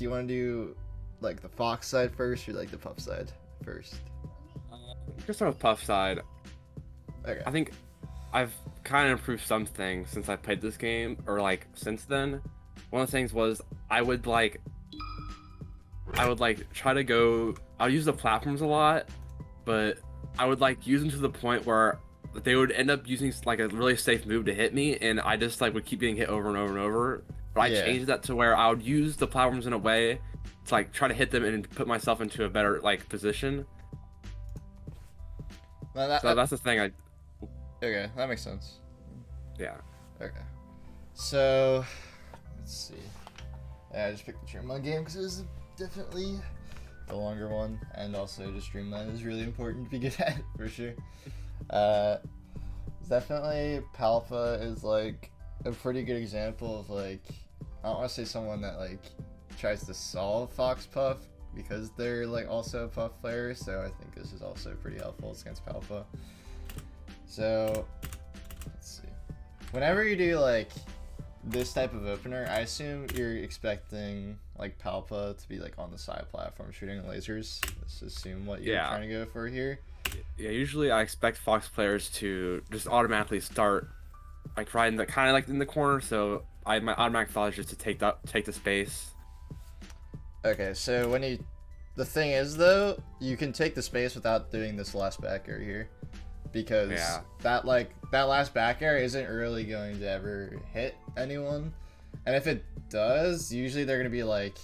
do you want to do like the Fox side first or like the Puff side first? Just start with Puff side. Okay. I think I've kind of improved some things since I played this game, or like since then. One of the things was I would try to go. I'll use the platforms a lot, but I would like use them to the point where they would end up using like a really safe move to hit me, and I just like would keep getting hit over and over and over. But I changed that to where I would use the platforms in a way to like try to hit them and put myself into a better like position. Well, So that's the thing. Okay, that makes sense. Yeah. Okay. So, let's see. Yeah, I just picked the Dreamland game because it was definitely the longer one, and also just Dreamland is really important to be good at, for sure. Definitely Palpa is like a pretty good example of like, I don't want to say someone that like tries to solve Fox Puff because they're like also a Puff player, so I think this is also pretty helpful against Palpa. So, let's see. Whenever you do like this type of opener, I assume you're expecting like Palpa to be like on the side platform shooting lasers. Let's assume what you're trying to go for here. Yeah, usually I expect Fox players to just automatically start like right in the kind of like in the corner, so my automatic thought is just to take the space. Okay, so the thing is though, you can take the space without doing this last back air here, because that last back air isn't really going to ever hit anyone, and if it does, usually they're gonna be like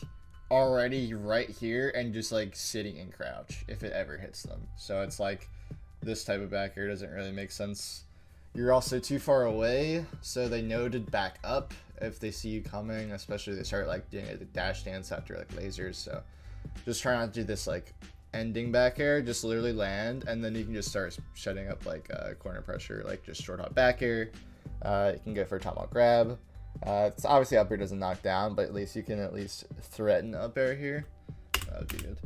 already right here and just like sitting in crouch if it ever hits them. So it's like this type of back air doesn't really make sense. You're also too far away, so they know to back up if they see you coming, especially if they start like doing a dash dance after like lasers. So just try not to do this like ending back air, just literally land, and then you can just start shutting up like corner pressure, like just short hop back air. You can go for a tomahawk grab. It's obviously up air doesn't knock down, but at least you can at least threaten up air here. That would be good.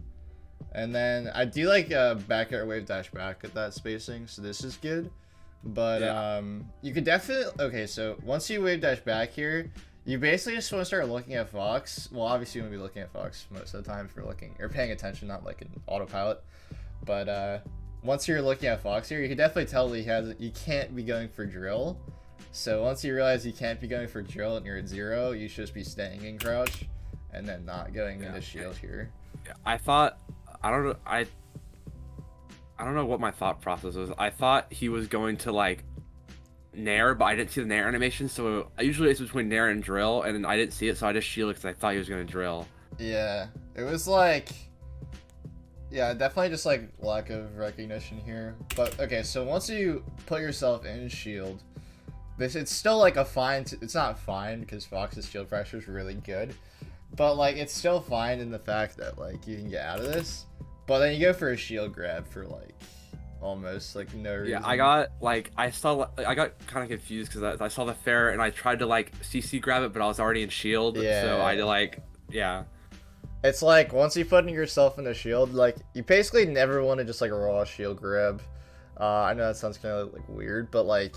And then I do like back air wave dash back at that spacing, so this is good. But you could definitely, okay, so once you wave dash back here, you basically just want to start looking at Fox. Well, obviously you want to be looking at Fox most of the time if you're looking or paying attention, not like an autopilot. But once you're looking at Fox here, you can definitely tell that you can't be going for drill. So once you realize you can't be going for drill and you're at 0, you should just be staying in crouch and then not going into shield here. Yeah, I don't know what my thought process was. I thought he was going to like Nair, but I didn't see the Nair animation, so usually it's between Nair and drill, and I didn't see it, so I just shielded because I thought he was going to drill. Yeah, it was like, yeah, definitely just like lack of recognition here. But okay, so once you put yourself in shield, it's still like a fine, it's not fine because Fox's shield pressure is really good, but like it's still fine in the fact that like you can get out of this. But then you go for a shield grab for like almost like no reason. Yeah, I got kind of confused because I saw the fair and I tried to like CC grab it, but I was already in shield. Yeah. So I like, yeah. It's like once you put yourself in the shield, like you basically never want to just like raw shield grab. I know that sounds kind of like weird, but like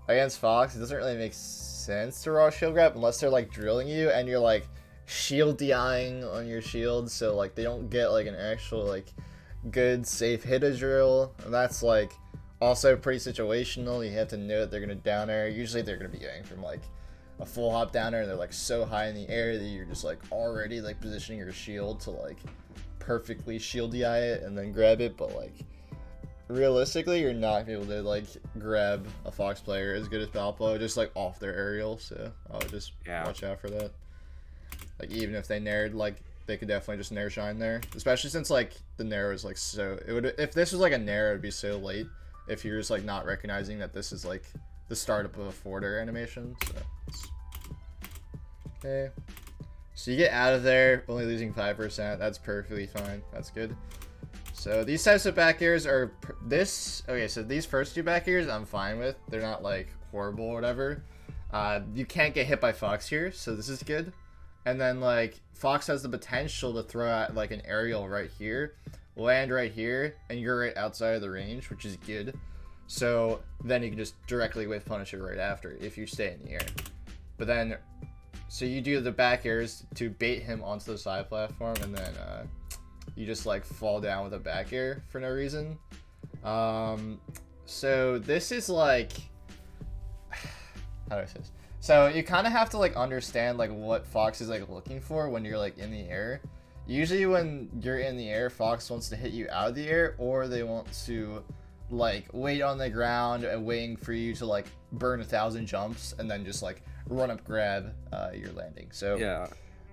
against Fox, it doesn't really make sense to raw shield grab unless they're like drilling you and you're like shield DIing on your shield, so like they don't get like an actual like good safe hit a drill, and that's like also pretty situational. You have to know that they're gonna down air. Usually they're gonna be going from like a full hop down air and they're like so high in the air that you're just like already like positioning your shield to like perfectly shield DI it and then grab it, but like realistically you're not gonna be able to like grab a Fox player as good as Palpo just like off their aerial, so I'll just watch out for that. Like even if they nared, like they could definitely just nair shine there, especially since like the nair is like so, it would, if this was like a nair, it would be so late if you're just like not recognizing that this is like the startup of a forward air animation. So okay, so you get out of there only losing 5%. That's perfectly fine, that's good. So these types of back airs are okay, so these first two back airs I'm fine with, they're not like horrible or whatever. You can't get hit by Fox here, so this is good. And then like Fox has the potential to throw out like an aerial right here, land right here, and you're right outside of the range, which is good. So then you can just directly whiff punish it right after if you stay in the air. But then so you do the back airs to bait him onto the side platform, and then you just like fall down with a back air for no reason. So this is like, how do I say this? So you kind of have to like understand like what Fox is like looking for when you're like in the air. Usually when you're in the air, Fox wants to hit you out of the air, or they want to like wait on the ground and waiting for you to like burn 1,000 jumps and then just like run up, grab your landing. So yeah,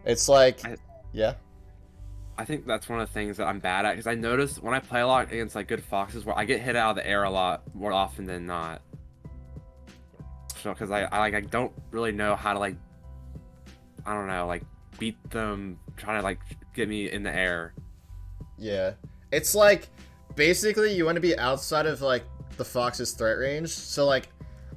it's like, yeah. I think that's one of the things that I'm bad at, because I notice when I play a lot against like good Foxes, where I get hit out of the air a lot more often than not. So because I don't really know how to like, I don't know, like beat them, trying to like get me in the air. Yeah, it's like basically you want to be outside of like the Fox's threat range. So like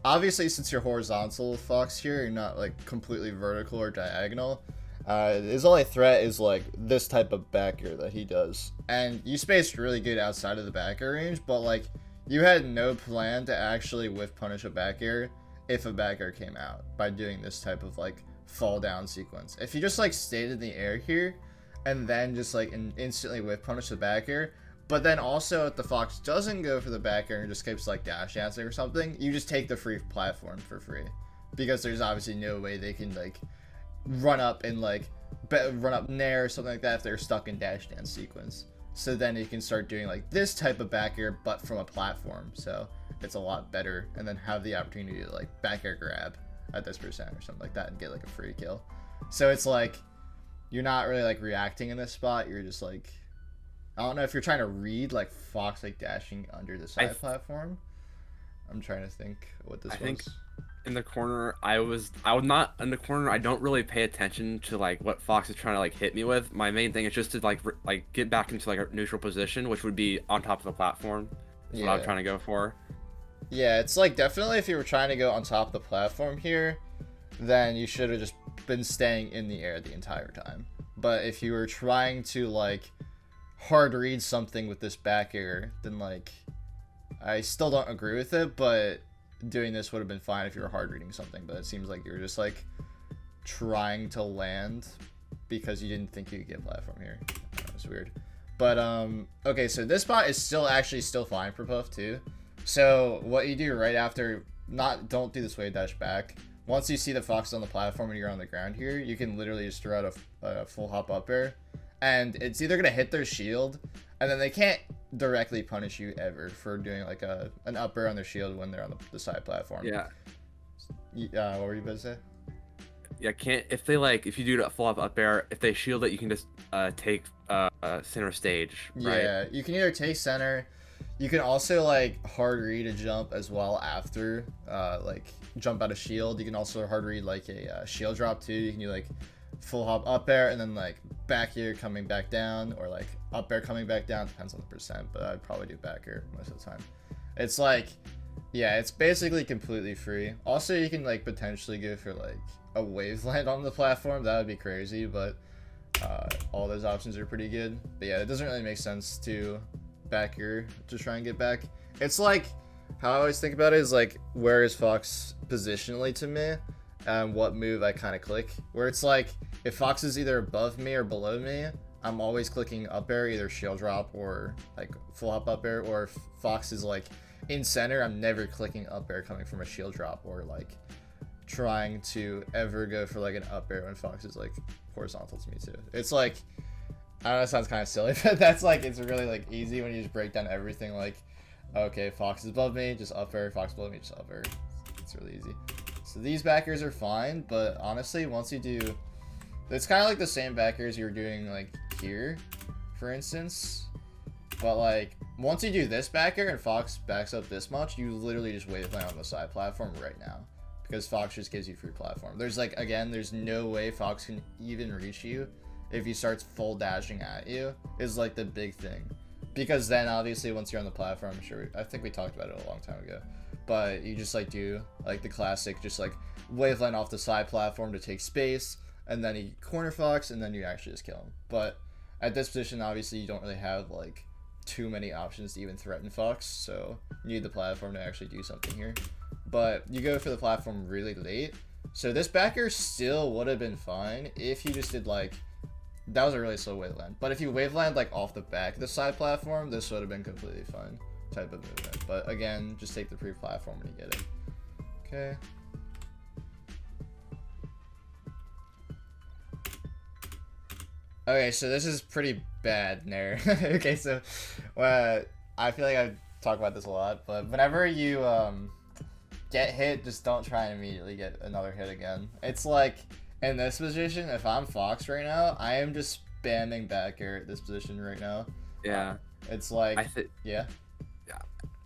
obviously since you're horizontal with Fox here, you're not like completely vertical or diagonal. His only threat is like this type of back air that he does, and you spaced really good outside of the back air range, but like you had no plan to actually whiff punish a back air if a back air came out by doing this type of like fall down sequence. If you just like stayed in the air here and then just like instantly whiff punish the back air, but then also if the Fox doesn't go for the back air and just keeps like dash dancing or something, you just take the free platform for free, because there's obviously no way they can like run up and like run up Nair or something like that if they're stuck in dash dance sequence. So then you can start doing like this type of back air but from a platform, so it's a lot better, and then have the opportunity to like back air grab at this percent or something like that and get like a free kill. So it's like you're not really like reacting in this spot, you're just like, I don't know if you're trying to read like Fox like dashing under the side platform. I'm trying to think what this was. I think in the corner, I was not in the corner. I don't really pay attention to like what Fox is trying to like hit me with. My main thing is just to like get back into like a neutral position, which would be on top of the platform. That's what I'm trying to go for. Yeah, it's like definitely if you were trying to go on top of the platform here, then you should have just been staying in the air the entire time. But if you were trying to like hard read something with this back air, then like I still don't agree with it, but doing this would have been fine if you were hard reading something. But it seems like you're just like trying to land because you didn't think you could get platform here. It's weird. But okay, so this spot is still fine for Puff too. So what you do right after, don't do this Wavedash back. Once you see the Fox on the platform and you're on the ground here, you can literally just throw out a full hop up air, and it's either gonna hit their shield, and then they can't directly punish you ever for doing like an up air on their shield when they're on the side platform. Yeah. What were you about to say? Yeah, if you do a full up air, if they shield it, you can just take center stage. Right? Yeah, you can either take center. You can also like hard read a jump as well after like jump out of shield. You can also hard read like a shield drop too. You can do like full hop up air and then like back air coming back down, or like up air coming back down. Depends on the percent, but I'd probably do back air most of the time. It's like, yeah, it's basically completely free. Also, you can like potentially go for like a wave land on the platform. That would be crazy, but all those options are pretty good. But yeah, it doesn't really make sense to back here to try and get back. It's like how I always think about it is like, where is Fox positionally to me and what move I kind of click, where it's like if Fox is either above me or below me, I'm always clicking up air, either shield drop or like full hop up air. Or if Fox is like in center, I'm never clicking up air coming from a shield drop, or like trying to ever go for like an up air when Fox is like horizontal to me too. It's like, I know it sounds kind of silly, but that's like, it's really like easy when you just break down everything. Like, okay, Fox is above me, just up air. Fox below me, just up air. It's really easy. So these backers are fine, but honestly, once you do, it's kind of like the same backers you were doing like here, for instance. But like, once you do this backer and Fox backs up this much, you literally just wave land on the side platform right now, because Fox just gives you free platform. There's like, again, there's no way Fox can even reach you if he starts full dashing at you, is like the big thing. Because then obviously once you're on the platform, I think we talked about it a long time ago, but you just like do like the classic, just like wave land off the side platform to take space, and then you corner Fox, and then you actually just kill him. But at this position, obviously you don't really have like too many options to even threaten Fox, so you need the platform to actually do something here. But you go for the platform really late, So this back air still would have been fine if you just did like, that was a really slow waveland. But if you waveland like off the back of the side platform, this would have been completely fine type of movement. But again, just take the pre-platform when you get it. Okay. Okay, so this is pretty bad, Nair. Okay, so I feel like I talk about this a lot, but whenever you get hit, just don't try and immediately get another hit again. It's like, in this position, if I'm Fox right now, I am just spamming back air at this position right now. Yeah. It's like, yeah.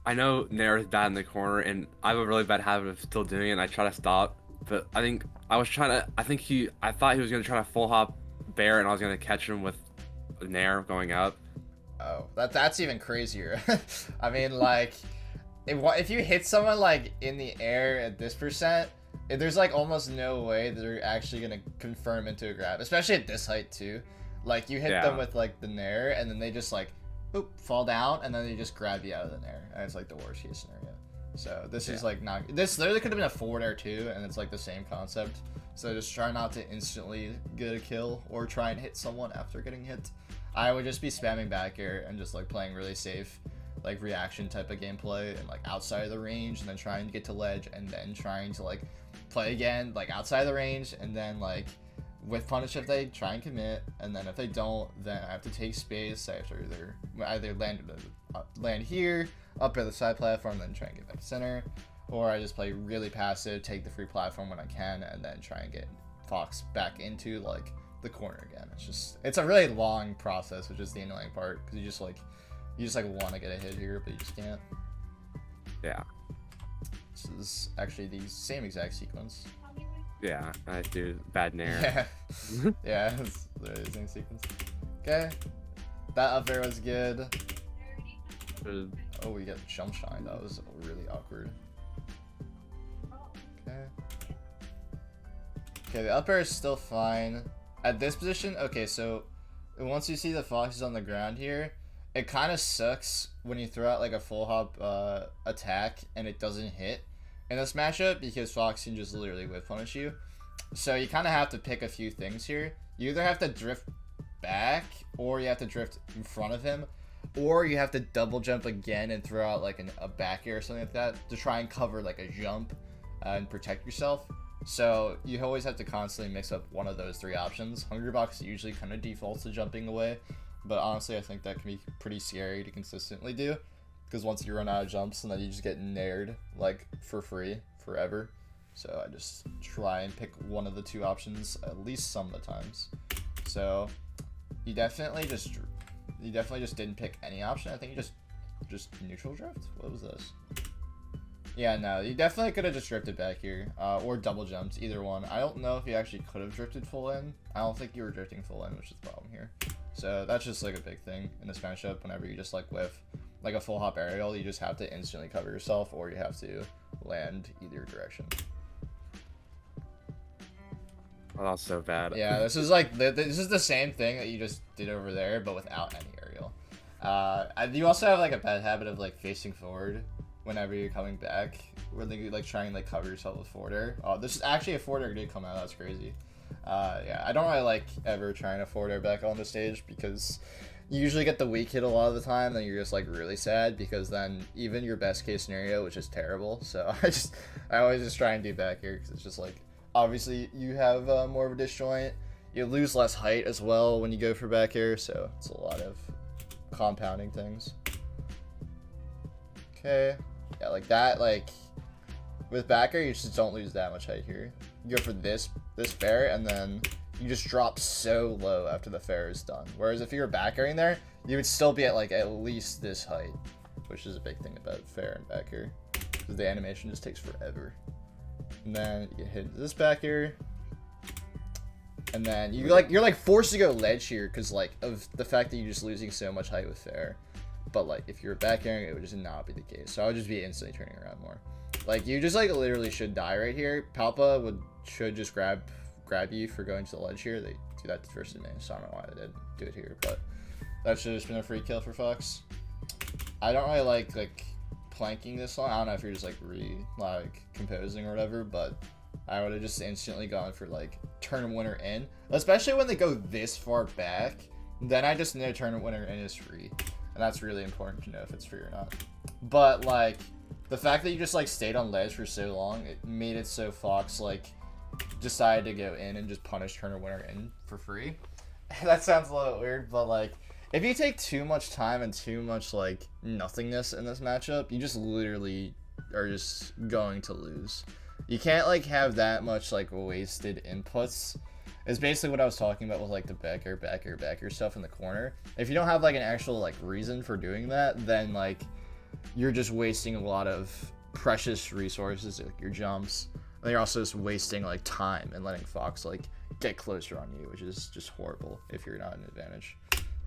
I know Nair is bad in the corner, and I have a really bad habit of still doing it, and I try to stop. But I think I was trying to, I thought he was going to try to full hop Bair, and I was going to catch him with Nair going up. Oh, that's even crazier. I mean, like, if you hit someone, like, in the air at this percent, there's, like, almost no way that they're actually going to confirm into a grab, especially at this height, too. Like, you hit them with, like, the Nair, and then they just, like, boop, fall down, and then they just grab you out of the Nair, and it's, like, the worst case scenario. So, this is, like, not... This literally could have been a forward air, too, and it's, like, the same concept. So, just try not to instantly get a kill, or try and hit someone after getting hit. I would just be spamming back air and just, like, playing really safe, like, reaction type of gameplay, and, like, outside of the range, and then trying to get to ledge, and then trying to, like, play again, like, outside of the range, and then, like, with punish if they try and commit, and then if they don't, then I have to take space. I have to either land here, up at the side platform, then try and get back to center, or I just play really passive, take the free platform when I can, and then try and get Fox back into, like, the corner again. It's a really long process, which is the annoying part, because you just like want to get a hit here, but you just can't. Yeah. This is actually the same exact sequence. Yeah, I do bad Nair. Yeah. Yeah, it's literally the same sequence. Okay. That up air was good. Oh, we got jump shine. That was really awkward. Okay. Okay, the up air is still fine. At this position, okay, so once you see the Foxes on the ground here, it kind of sucks when you throw out like a full hop attack and it doesn't hit in this matchup, because Fox can just literally whiff punish you. So you kind of have to pick a few things here. You either have to drift back, or you have to drift in front of him, or you have to double jump again and throw out like a back air or something like that to try and cover like a jump and protect yourself. So you always have to constantly mix up one of those three options. Hungrybox usually kind of defaults to jumping away, but honestly I think that can be pretty scary to consistently do, because once you run out of jumps, and then you just get naired like for free forever. So I just try and pick one of the two options at least some of the times. So you definitely just didn't pick any option. I think you just neutral drift. What was this? Yeah, no, you definitely could have just drifted back here, or double jumped, either one. I don't know if you actually could have drifted full in. I don't think you were drifting full in, which is the problem here. So that's just like a big thing in this matchup. Whenever you just like whiff like a full hop aerial, you just have to instantly cover yourself, or you have to land either direction. Oh, that's so bad. Yeah, this is like this is the same thing that you just did over there, but without any aerial. You also have like a bad habit of like facing forward whenever you're coming back, where you like trying to like cover yourself with forward air. Oh, this is actually a forward air did come out. That's crazy. Yeah, I don't really like ever trying to forward air back on the stage, because you usually get the weak hit a lot of the time, then you're just like really sad, because then even your best case scenario, which is terrible. So I always just try and do back air, because it's just like, obviously you have more of a disjoint, you lose less height as well when you go for back air, so it's a lot of compounding things. Okay, yeah, like that, like with back air you just don't lose that much height here. You go for this fair, and then you just drop so low after the fair is done. Whereas if you were back airing there, you would still be at like at least this height, which is a big thing about fair and back air, because the animation just takes forever. And then you hit this back air, and then you're like forced to go ledge here because like of the fact that you're just losing so much height with fair. But like if you're back airing, it would just not be the case. So I would just be instantly turning around more. Like you just like literally should die right here. Palpa should just grab you for going to the ledge here. They do that first in main, so I don't know why they did do it here, but that should have just been a free kill for Fox. I don't really like planking this long. I don't know if you're just like composing or whatever, but I would have just instantly gone for like tournament winner in, especially when they go this far back. Then I just know tournament winner in is free, and that's really important to know if it's free or not. But like the fact that you just like stayed on ledge for so long, it made it so Fox like decided to go in and just punish tournament winner in for free. That sounds a little weird, but like if you take too much time and too much like nothingness in this matchup, you just literally are just going to lose. You can't like have that much like wasted inputs. It's basically what I was talking about with like the backer stuff in the corner. If you don't have like an actual like reason for doing that, then like you're just wasting a lot of precious resources, like your jumps. And you're also just wasting like time and letting Fox like get closer on you, which is just horrible if you're not an advantage.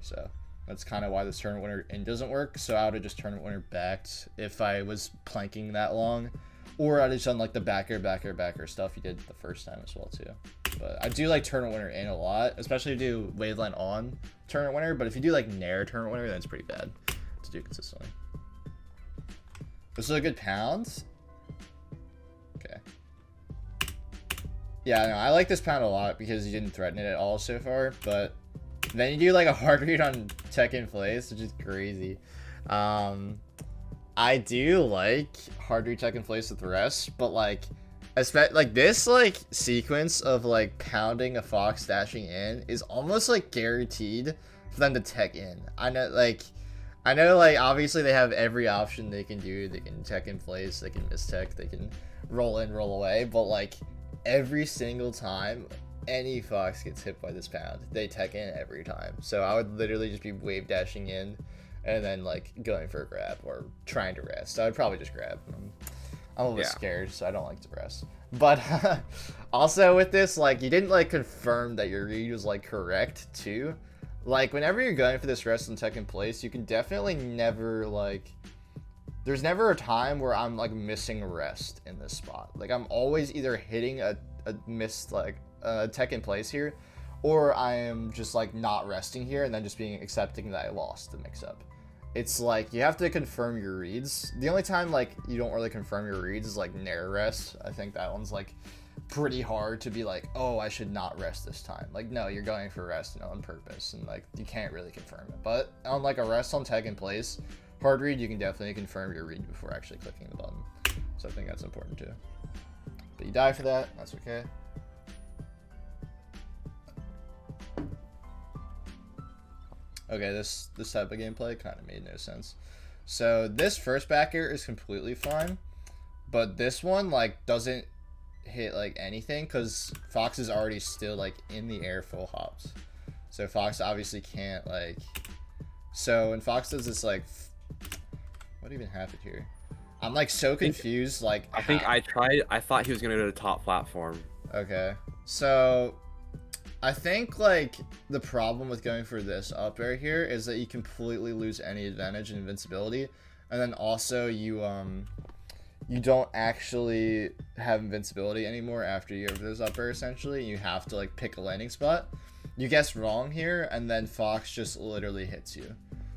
So that's kind of why this tournament winner in doesn't work. So I would have just tournament winner backed if I was planking that long. Or I'd have done like the backer stuff you did the first time as well too. But I do like tournament winner in a lot, especially if you do Waveland on tournament winner. But if you do like Nair tournament winner, then it's pretty bad to do consistently. This is a good pound. Okay. Yeah, no, I like this pound a lot because you didn't threaten it at all so far. But then you do like a hard read on tech in place, which is crazy. I do like hard read tech in place with the rest, but like this like sequence of like pounding a Fox dashing in is almost like guaranteed for them to tech in. I know like obviously they have every option they can do. They can tech in place, they can miss tech, they can roll in, roll away, but like every single time any Fox gets hit by this pound, they tech in every time. So I would literally just be wave dashing in and then like going for a grab or trying to rest. I would probably just grab. I'm a little bit scared, so I don't like to rest. But also with this, like you didn't like confirm that your read was like correct too. Like whenever you're going for this rest and tech in place, you can definitely never like. There's never a time where I'm like missing rest in this spot. Like I'm always either hitting a missed like tech in place here, or I am just like not resting here and then just accepting that I lost the mix up. It's like you have to confirm your reads. The only time like you don't really confirm your reads is like Nair rest. I think that one's like pretty hard to be like, oh, I should not rest this time. Like no, you're going for rest on purpose, and like you can't really confirm it. But on like a rest on tech in place hard read, you can definitely confirm your read before actually clicking the button. So I think that's important too. But you die for that, that's okay. Okay, this type of gameplay kind of made no sense. So this first back air is completely fine, but this one like doesn't hit like anything because Fox is already still like in the air full hops. So Fox obviously can't like. So when Fox does this like, what even happened here? I'm like so confused. Like I think I thought he was gonna go to the top platform. Okay, so I think like the problem with going for this up air here is that you completely lose any advantage in invincibility, and then also you don't actually have invincibility anymore after you go for this up air. Essentially, you have to like pick a landing spot. You guessed wrong here, and then Fox just literally hits you.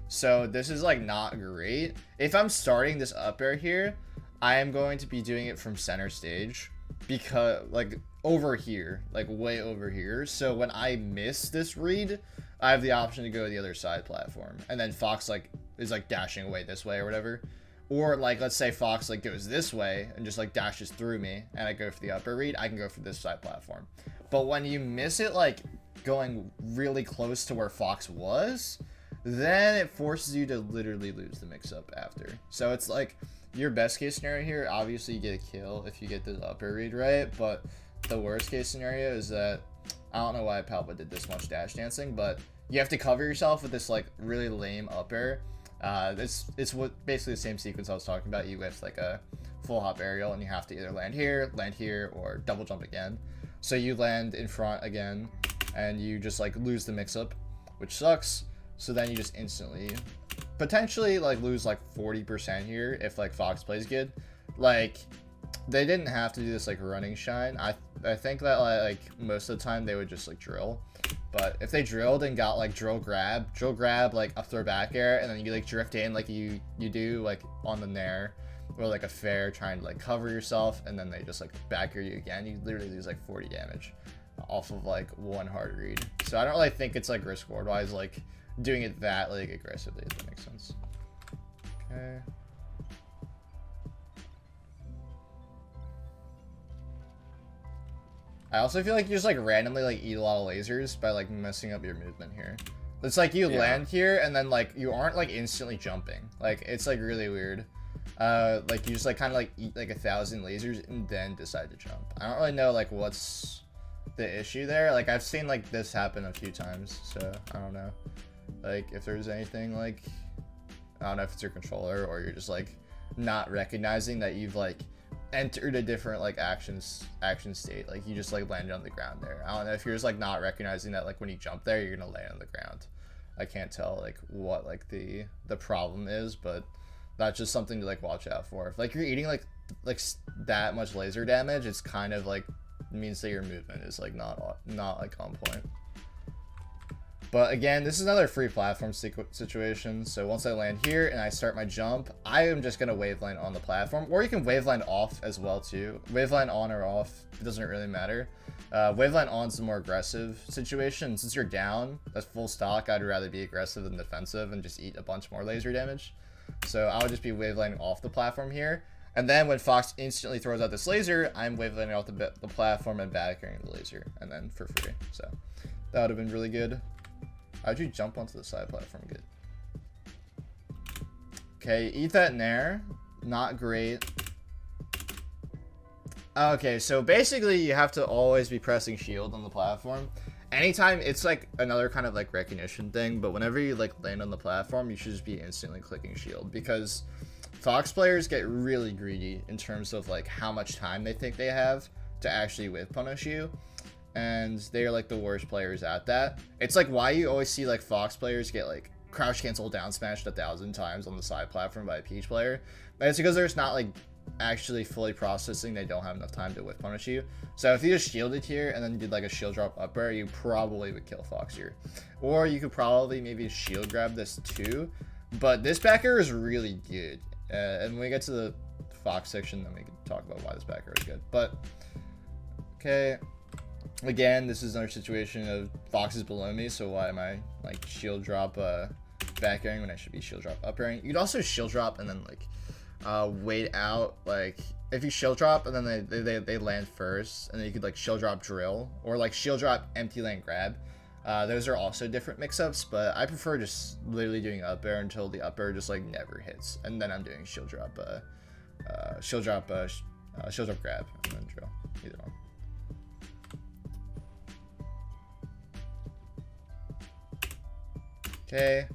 So this is like not great. If I'm starting this up air here, I am going to be doing it from center stage because like over here, like way over here. So when I miss this read, I have the option to go to the other side platform, and then Fox like is like dashing away this way or whatever. Or like let's say Fox like goes this way and just like dashes through me, and I go for the upper read, I can go for this side platform. But when you miss it like going really close to where Fox was, then it forces you to literally lose the mix-up after. So it's like your best case scenario here, obviously you get a kill if you get the upper read right, but the worst case scenario is that, I don't know why Palpa did this much dash dancing, but you have to cover yourself with this like really lame up air. It's what basically the same sequence I was talking about. You lift like a full hop aerial, and you have to either land here, or double jump again. So you land in front again, and you just like lose the mix-up, which sucks. So then you just instantly, potentially like lose like 40% here if like Fox plays good. Like they didn't have to do this like running shine. I think that like most of the time they would just like drill. But if they drilled and got like drill grab like up throw back air, and then you like drift in like you do like on the Nair, or like a fair trying to like cover yourself, and then they just like back air you again, you literally lose like 40 damage off of like one hard read. So I don't really think it's like risk reward wise like doing it that like aggressively, if that makes sense. Okay. I also feel like you just like randomly like eat a lot of lasers by like messing up your movement here. It's like you land here and then like you aren't like instantly jumping. Like it's like really weird. Like you just like kind of like eat like 1,000 lasers and then decide to jump. I don't really know like what's the issue there. Like I've seen like this happen a few times, so I don't know. Like if there's anything like, I don't know if it's your controller or you're just like not recognizing that you've like entered a different like action state. Like you just like landed on the ground there. I don't know if you're just like not recognizing that like when you jump there you're gonna land on the ground. I can't tell like what like the problem is, but that's just something to like watch out for. If like you're eating like that much laser damage, it's kind of like means that your movement is like not like on point. But again, this is another free platform situation. So once I land here and I start my jump, I am just going to waveline on the platform. Or you can waveline off as well too. Waveline on or off, it doesn't really matter. Waveline on is the more aggressive situation. Since you're down, that's full stock, I'd rather be aggressive than defensive and just eat a bunch more laser damage. So I would just be wavelining off the platform here. And then when Fox instantly throws out this laser, I'm wavelining off the platform and back airing the laser. And then for free. So that would have been really good. How'd you jump onto the side platform? Good. Okay, eat that Nair. Not great. Okay, so basically you have to always be pressing shield on the platform. Anytime, it's like another kind of like recognition thing, but whenever you like land on the platform, you should just be instantly clicking shield, because Fox players get really greedy in terms of like how much time they think they have to actually whiff punish you. And they're like the worst players at that. It's like why you always see like Fox players get like crouch cancel down smashed 1,000 times on the side platform by a Peach player. And it's because they're just not like actually fully processing. They don't have enough time to whiff punish you. So if you just shielded here and then did like a shield drop up air, you probably would kill Fox here. Or you could probably maybe shield grab this too. But this back air is really good. And when we get to the Fox section, then we can talk about why this back air is good. But okay. Again, this is another situation of Fox is below me, so why am I like shield drop back airing when I should be shield drop up airing? You'd also shield drop and then like wait out. Like if you shield drop and then they land first, and then you could like shield drop drill or like shield drop empty land grab. Those are also different mix-ups, but I prefer just literally doing up air until the up air just like never hits, and then I'm doing shield drop grab and then drill, either one. Okay,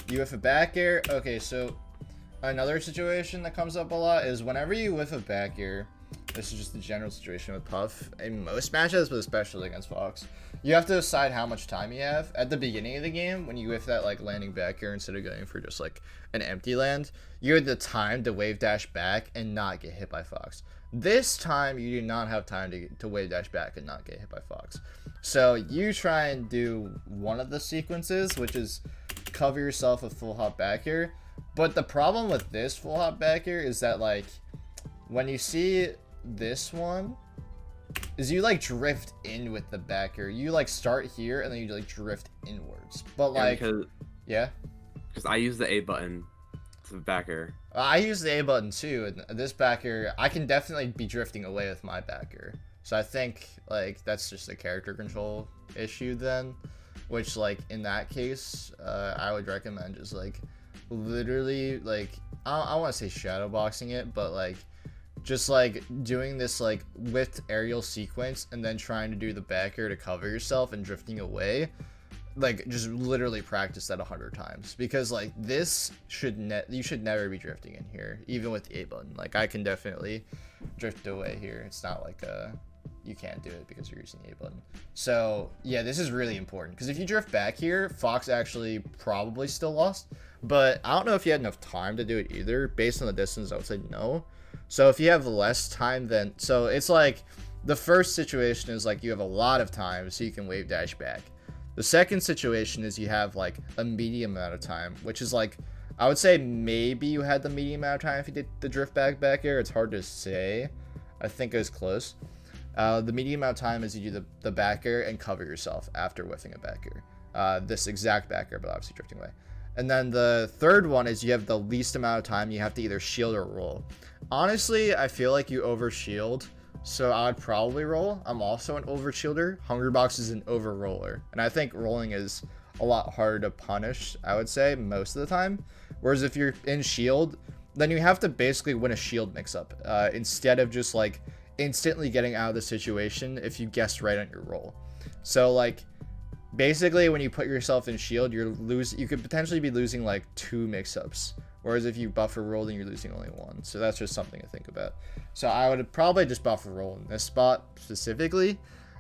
you whiff a back air. Okay, so another situation that comes up a lot is whenever you whiff a back air, this is just the general situation with Puff in most matches, but especially against Fox, you have to decide how much time you have. At the beginning of the game, when you whiff that like landing back air instead of going for just like an empty land, you had the time to wave dash back and not get hit by Fox. This time, you do not have time to wave dash back and not get hit by Fox. So you try and do one of the sequences, which is cover yourself with full hop back here. But the problem with this full hop back here is that like when you see this one, is you like drift in with the back here. You like start here and then you like drift inwards. But like, because I use the A button to back air. I use the A button too, and this back air, I can definitely be drifting away with my back air. So I think like that's just a character control issue then, which like in that case, I would recommend just like literally like, I want to say shadow boxing it, but like just like doing this like whiffed aerial sequence and then trying to do the back air to cover yourself and drifting away. Like just literally practice that 100 times, because like this you should never be drifting in here, even with the A button. Like I can definitely drift away here. It's not like you can't do it because you're using the A button. So yeah, this is really important, because if you drift back here, Fox actually probably still lost, but I don't know if you had enough time to do it either. Based on the distance, I would say no. So if you have less time, then so it's like the first situation is like you have a lot of time, so you can wave dash back. The second situation is you have like a medium amount of time, which is like I would say maybe you had the medium amount of time if you did the drift back air. It's hard to say. I think it was close. The medium amount of time is you do the back air and cover yourself after whiffing a back air. This exact back air, but obviously drifting away. And then the third one is you have the least amount of time. You have to either shield or roll. Honestly, I feel like you over shield, so I would probably roll. I'm also an over shielder. Hungrybox is an over roller, and I think rolling is a lot harder to punish, I would say, most of the time. Whereas if you're in shield, then you have to basically win a shield mix-up instead of just like instantly getting out of the situation if you guessed right on your roll. So like basically when you put yourself in shield, you could potentially be losing like 2 mix-ups, whereas if you buffer roll, then you're losing only 1. So that's just something to think about. So I would probably just buffer roll in this spot specifically.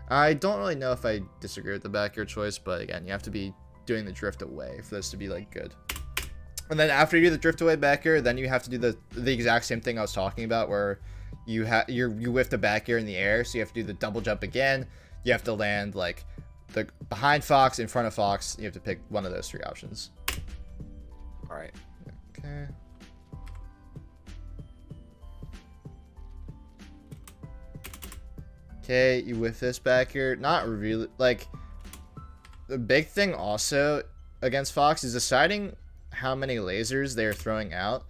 I don't really know if I disagree with the back air choice, but again, you have to be doing the drift away for this to be like good. And then after you do the drift away back air, then you have to do the exact same thing I was talking about, where you whiff the back air in the air, so you have to do the double jump again. You have to land like the behind Fox, in front of Fox. You have to pick one of those 3 options. All right. Okay. Okay, you whiff this back here. Not really, like, the big thing also against Fox is deciding how many lasers they're throwing out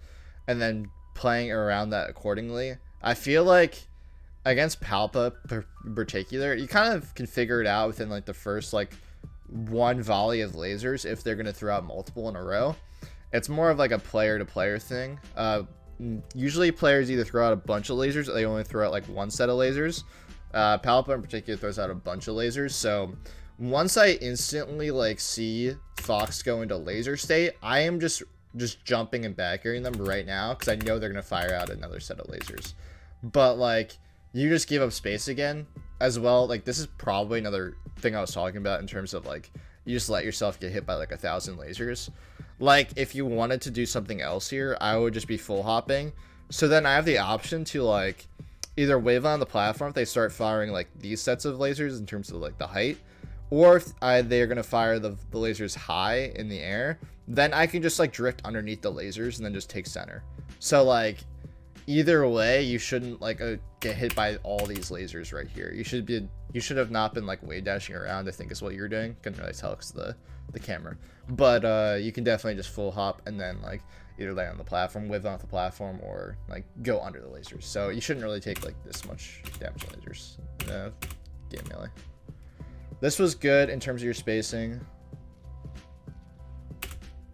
and then playing around that accordingly. I feel like against Palpa in particular, you kind of can figure it out within like the first like 1 volley of lasers if they're going to throw out multiple in a row. It's more of like a player to player thing. Usually players either throw out a bunch of lasers or they only throw out like 1 set of lasers. Palpa in particular throws out a bunch of lasers, so once I instantly like see Fox go into laser state, I am just jumping and back airing them right now because I know they're gonna fire out another set of lasers. But like you just give up space again as well. Like this is probably another thing I was talking about in terms of like you just let yourself get hit by like 1,000 lasers. Like if you wanted to do something else here, I would just be full hopping. So then I have the option to like either wave on the platform if they start firing like these sets of lasers in terms of like the height, or if they're gonna fire the lasers high in the air, then I can just like drift underneath the lasers and then just take center. So like either way, you shouldn't like get hit by all these lasers right here. You should have not been like wave dashing around, I think is what you're doing. Couldn't really tell because the camera, but you can definitely just full hop and then like either land on the platform, wave off the platform, or like go under the lasers. So you shouldn't really take like this much damage on lasers. Game melee. This was good in terms of your spacing.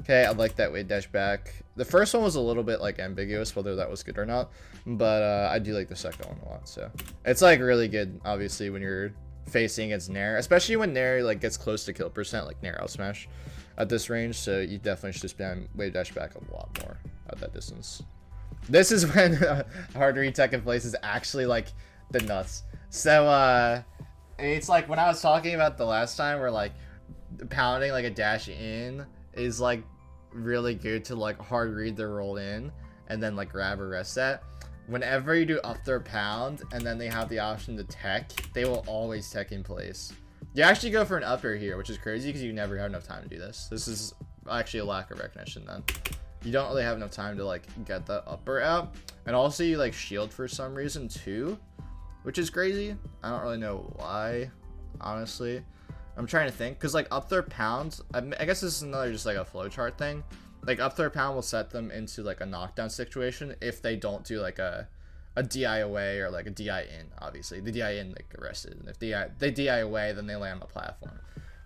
Okay, I like that Wavedash back. The first one was a little bit like ambiguous whether that was good or not, but I do like the second one a lot. So it's like really good, obviously, when you're facing against Nair, especially when Nair like gets close to kill percent, like Nair Upsmash at this range. So you definitely should spam Wavedash back a lot more at that distance. This is when hard retech in place is actually like the nuts. So it's like when I was talking about the last time where like pounding like a dash in is like really good to like hard read the roll in and then like grab or rest set. Whenever you do up throw pound and then they have the option to tech, they will always tech in place. You actually go for an upper here, which is crazy because you never have enough time to do this. This is actually a lack of recognition then. You don't really have enough time to like get the upper out. And also you like shield for some reason too, which is crazy. I don't really know why, honestly. I'm trying to think, because like up throw pounds, I guess this is another just like a flowchart thing. Like up throw pound will set them into like a knockdown situation if they don't do like a DI away or like a DI in. Obviously the DI in like arrested, and if they DI away, then they land on the platform,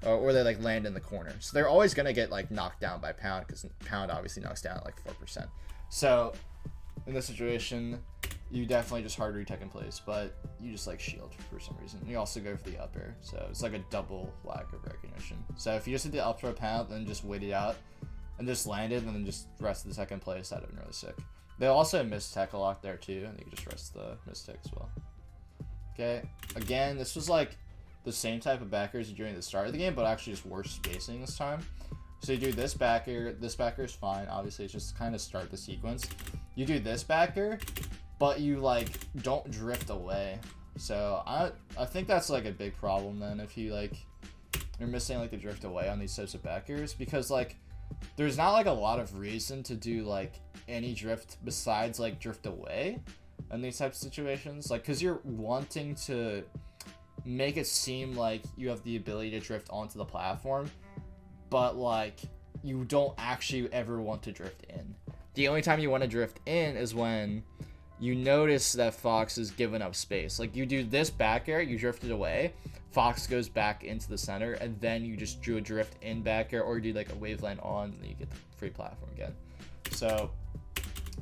or they like land in the corner. So they're always gonna get like knocked down by pound because pound obviously knocks down at like 4%. So in this situation, you definitely just hard retech in place, but you just like shield for some reason. You also go for the up air, so it's like a double lack of recognition. So if you just did the up throw pound, then just waited out and just landed, and then just rest the second place, that'd have been really sick. They also miss tech a lot there too, and you can just rest the miss tech as well. Okay, again, this was like the same type of backers you're doing at the start of the game, but actually just worse spacing this time. So you do this backer is fine. Obviously, it's just kind of start the sequence. You do this backer, but you like don't drift away. So I think that's like a big problem then if you like you're missing like the drift away on these types of backers, because like there's not like a lot of reason to do like any drift besides like drift away in these types of situations, like because you're wanting to make it seem like you have the ability to drift onto the platform, but like you don't actually ever want to drift in. The only time you want to drift in is when you notice that Fox is giving up space. Like you do this back air, you drifted away, Fox goes back into the center, and then you just drew a drift in back air, or you do like a Waveland on, and then you get the free platform again. So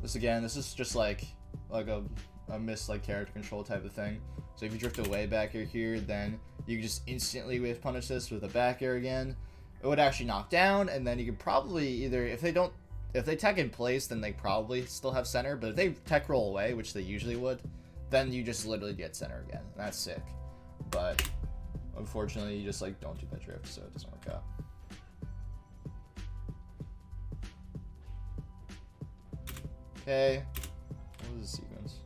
this is just like a miss like character control type of thing. So if you drift away back air here, then you just instantly wave punish this with a back air again. It would actually knock down, and then you could probably either, if they tech in place, then they probably still have center, but if they tech roll away, which they usually would, then you just literally get center again, and that's sick. But unfortunately, you just like don't do that drift, so it doesn't work out. Okay, what was the sequence?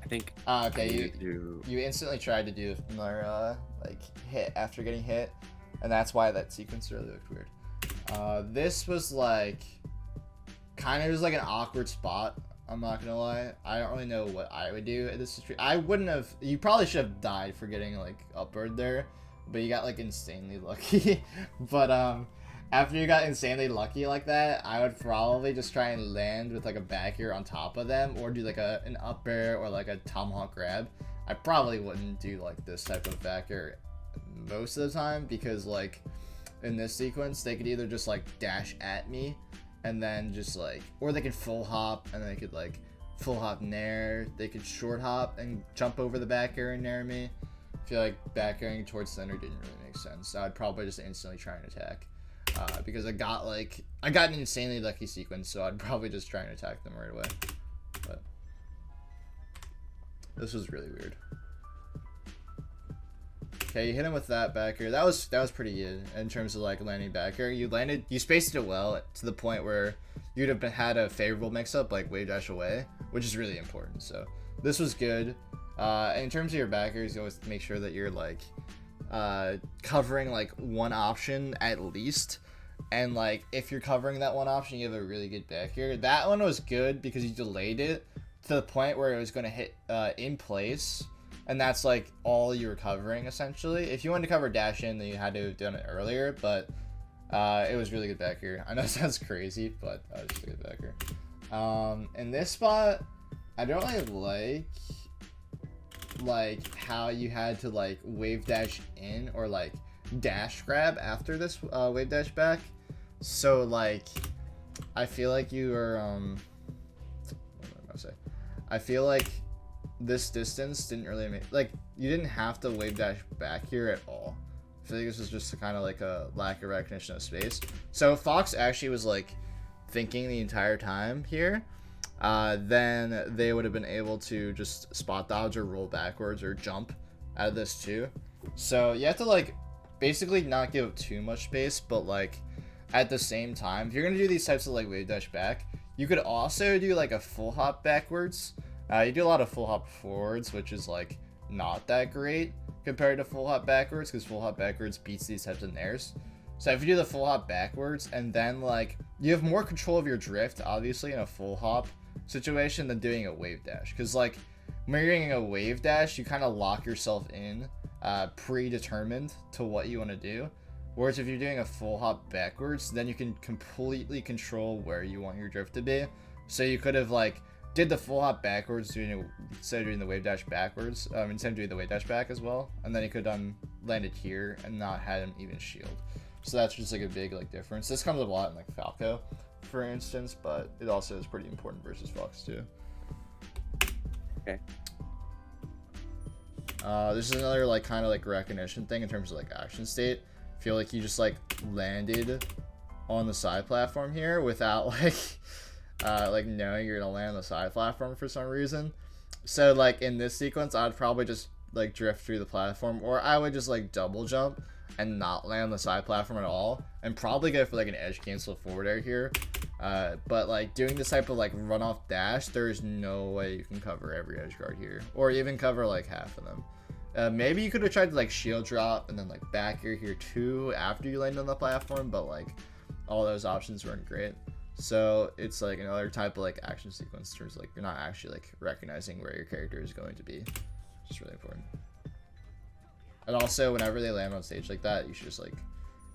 I think. Okay, you instantly tried to do another like hit after getting hit, and that's why that sequence really looked weird. This was like kind of just like an awkward spot. I'm not gonna lie. I don't really know what I would do at this situation. I wouldn't have. You probably should have died for getting like upward there, but you got like insanely lucky. But after you got insanely lucky like that, I would probably just try and land with like a back air on top of them, or do like an up air or like a tomahawk grab. I probably wouldn't do like this type of back air most of the time, because like in this sequence they could either just like dash at me and then just like, or they could full hop and they could like full hop nair, they could short hop and jump over the back air and nair me. I feel like back airing towards center didn't really make sense, so I'd probably just instantly try and attack, because I got an insanely lucky sequence, so I'd probably just try and attack them right away. But this was really weird. Okay, you hit him with that back air. That was pretty good in terms of like landing back air. You spaced it well to the point where you'd have had a favorable mix-up like Wavedash away, which is really important. So this was good. And in terms of your back airs, you always make sure that you're like covering like one option at least. And like if you're covering that one option, you have a really good back air. That one was good because you delayed it to the point where it was going to hit in place. And that's like all you were covering essentially. If you wanted to cover dash in, then you had to have done it earlier, but it was really good back here. I know it sounds crazy, but it was just a good back here. In this spot, I don't really like how you had to like wave dash in or like dash grab after this wave dash back. So like I feel like you were what am I gonna say? I feel like this distance didn't really make, like, you didn't have to wave dash back here at all. I feel like this was just kind of like a lack of recognition of space. So if Fox actually was like thinking the entire time here, then they would have been able to just spot dodge or roll backwards or jump out of this too. So you have to like basically not give up too much space, but like at the same time, if you're gonna do these types of like wave dash back, you could also do like a full hop backwards. You do a lot of full hop forwards, which is like not that great compared to full hop backwards, because full hop backwards beats these types of nairs. So if you do the full hop backwards, and then like you have more control of your drift obviously in a full hop situation than doing a wave dash, because like when you're doing a wave dash, you kind of lock yourself in predetermined to what you want to do, whereas if you're doing a full hop backwards, then you can completely control where you want your drift to be. So you could have like did the full hop backwards instead of doing the wave dash backwards, instead of doing the wave dash back as well, and then he could have landed here and not had him even shield. So that's just like a big like difference. This comes up a lot in like Falco, for instance, but it also is pretty important versus Fox too. Okay. This is another like kind of like recognition thing in terms of like action state. I feel like you just like landed on the side platform here without like knowing you're gonna land on the side platform for some reason. So like in this sequence, I'd probably just like drift through the platform, or I would just like double jump and not land on the side platform at all, and probably go for like an edge cancel forward air here. But like doing this type of like run off dash, there's no way you can cover every edge guard here, or even cover like half of them. Maybe you could have tried to like shield drop and then like back air here too after you land on the platform, but like all those options weren't great. So it's like another type of like action sequence in terms of, like you're not actually like recognizing where your character is going to be, which is really important. And also whenever they land on stage like that, you should just like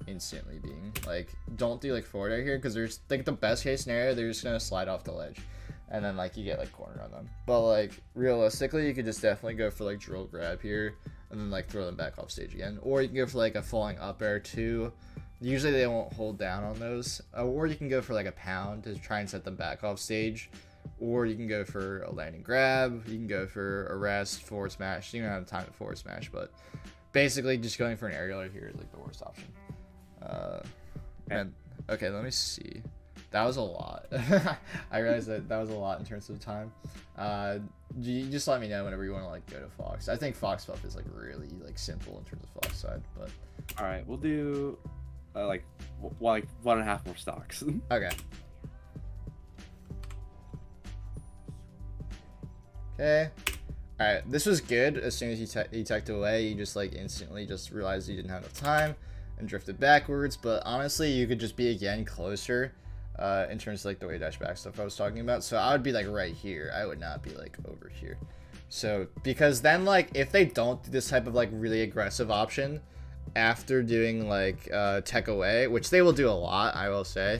instantly being like, don't do like forward air here, because there's like the best case scenario they're just gonna slide off the ledge and then like you get like cornered on them. But like realistically, you could just definitely go for like drill grab here and then like throw them back off stage again, or you can go for like a falling up air too. Usually they won't hold down on those, or you can go for like a pound to try and set them back off stage, or you can go for a landing grab, you can go for a rest, forward smash. You don't have time to forward smash, but basically just going for an aerial here is like the worst option. And okay, let me see. That was a lot. I realized that was a lot in terms of time. You just let me know whenever you want to like go to Fox. I think Fox buff is like really like simple in terms of Fox side, but all right, we'll do like 1.5 more stocks. Okay. Okay. All right, this was good. As soon as he teched away, you just like instantly just realized you didn't have enough time and drifted backwards. But honestly, you could just be again closer in terms of like the Wavedash back stuff I was talking about. So I would be like right here. I would not be like over here. So because then like if they don't do this type of like really aggressive option after doing like tech away, which they will do a lot, I will say.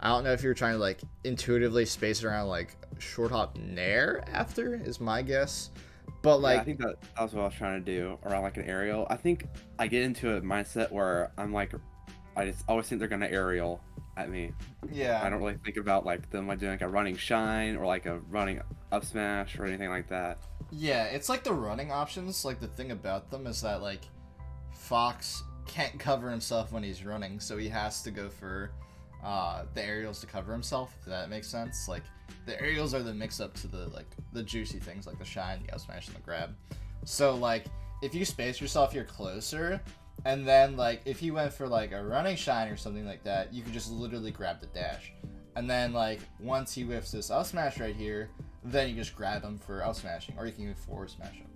I don't know if you're trying to like intuitively space around like short hop Nair after is my guess. But like, yeah, I think that's what I was trying to do around like an aerial. I think I get into a mindset where I'm like, I just always think they're gonna aerial at me. Yeah. I don't really think about like them like doing like a running shine or like a running up smash or anything like that. Yeah, it's like the running options. Like the thing about them is that like Fox can't cover himself when he's running, so he has to go for the aerials to cover himself. If that makes sense. Like the aerials are the mix up to the like the juicy things like the shine, the up smash, and the grab. So like if you space yourself, you're closer, and then like if he went for like a running shine or something like that, you could just literally grab the dash, and then like once he whiffs this up smash right here, then you just grab him for up smashing, or you can even forward smash him.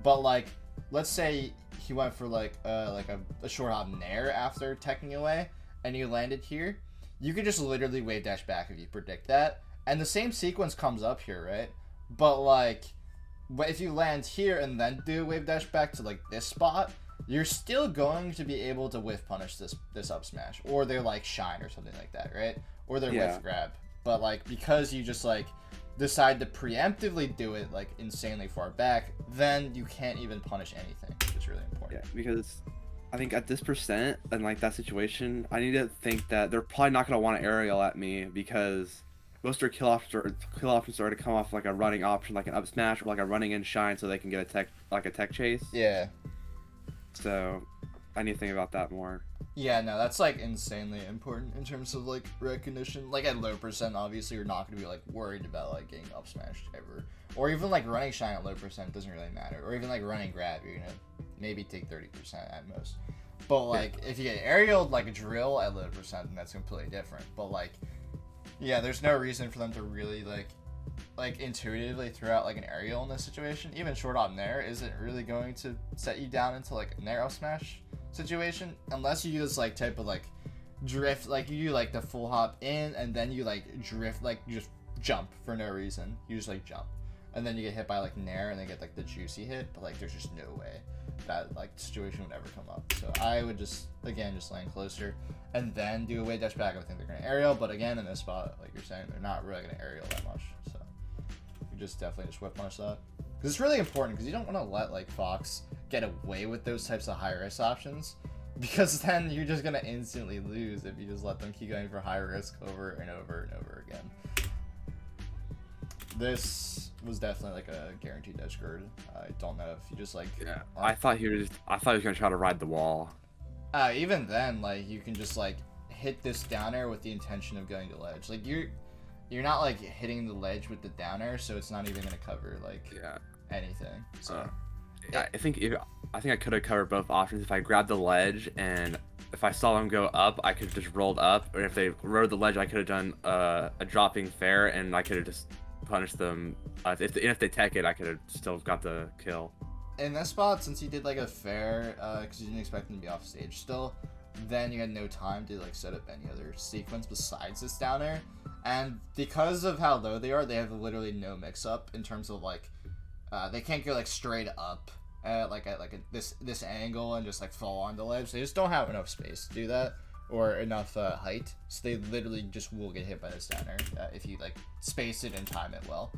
But like let's say he went for like a short hop Nair after teching away, and you landed here, you could just literally wave dash back if you predict that, and the same sequence comes up here, right? But like, if you land here and then do a wave dash back to like this spot, you're still going to be able to whiff punish this up smash, or they're like shine or something like that, right? Or they're whiff grab. But like because you just like decide to preemptively do it like insanely far back, then you can't even punish anything, which is really important. Yeah, because I think at this percent and like that situation, I need to think that they're probably not gonna want to aerial at me because most of their kill options are to come off like a running option, like an up smash or like a running in shine, so they can get a tech chase. Yeah. So I need to think about that more. Yeah, no, that's like insanely important in terms of like recognition. Like at low percent, obviously you're not gonna be like worried about like getting up smashed ever, or even like running shine at low percent doesn't really matter, or even like running grab, you're gonna maybe take 30% at most. But like if you get aerialed like a drill at low percent, then that's completely different. But like, yeah, there's no reason for them to really like intuitively throw out like an aerial in this situation. Even short hop Nair isn't really going to set you down into like a Nair up smash situation unless you use like type of like drift, like you do like the full hop in and then you like drift, like you just jump for no reason, you just like jump and then you get hit by like Nair and then get like the juicy hit, but like there's just no way that like situation would ever come up. So I would just again just land closer and then do a wave dash back. I think they're gonna aerial, but again in this spot like you're saying, they're not really gonna aerial that much, so you just definitely just whip punish that, because it's really important, because you don't want to let like Fox get away with those types of high risk options, because then you're just gonna instantly lose if you just let them keep going for high risk over and over and over again. This was definitely like a guaranteed Edgeguard. I don't know if you just like I thought he was gonna try to ride the wall. Even then, like you can just like hit this down air with the intention of going to ledge. Like you're not like hitting the ledge with the down air, so it's not even gonna cover like anything. So I think I could have covered both options if I grabbed the ledge, and if I saw them go up, I could have just rolled up, or if they rode the ledge, I could have done a dropping fair, and I could have just punished them. If they tech it, I could have still got the kill. in this spot, since you did like a fair, because you didn't expect him to be off stage still, then you had no time to like set up any other sequence besides this down air. And because of how low they are, they have literally no mix-up in terms of like, they can't go like straight up at this angle and just like fall on the ledge. They just don't have enough space to do that, or enough height, so they literally just will get hit by this down air if you like space it and time it well.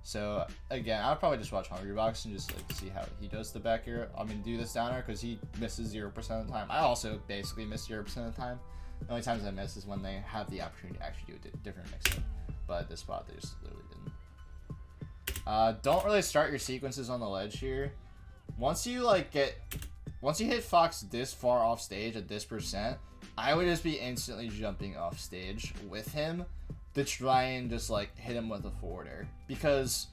So again, I would probably just watch Hungrybox and just like see how he does the back air. I mean, do this down air because he misses 0% of the time. I also basically miss 0% of the time. The only times I miss is when they have the opportunity to actually do a different mix-up. But at this spot, they just literally didn't. Don't really start your sequences on the ledge here. Once you hit Fox this far off stage at this percent, I would just be instantly jumping off stage with him to try and just like hit him with a forward air. Because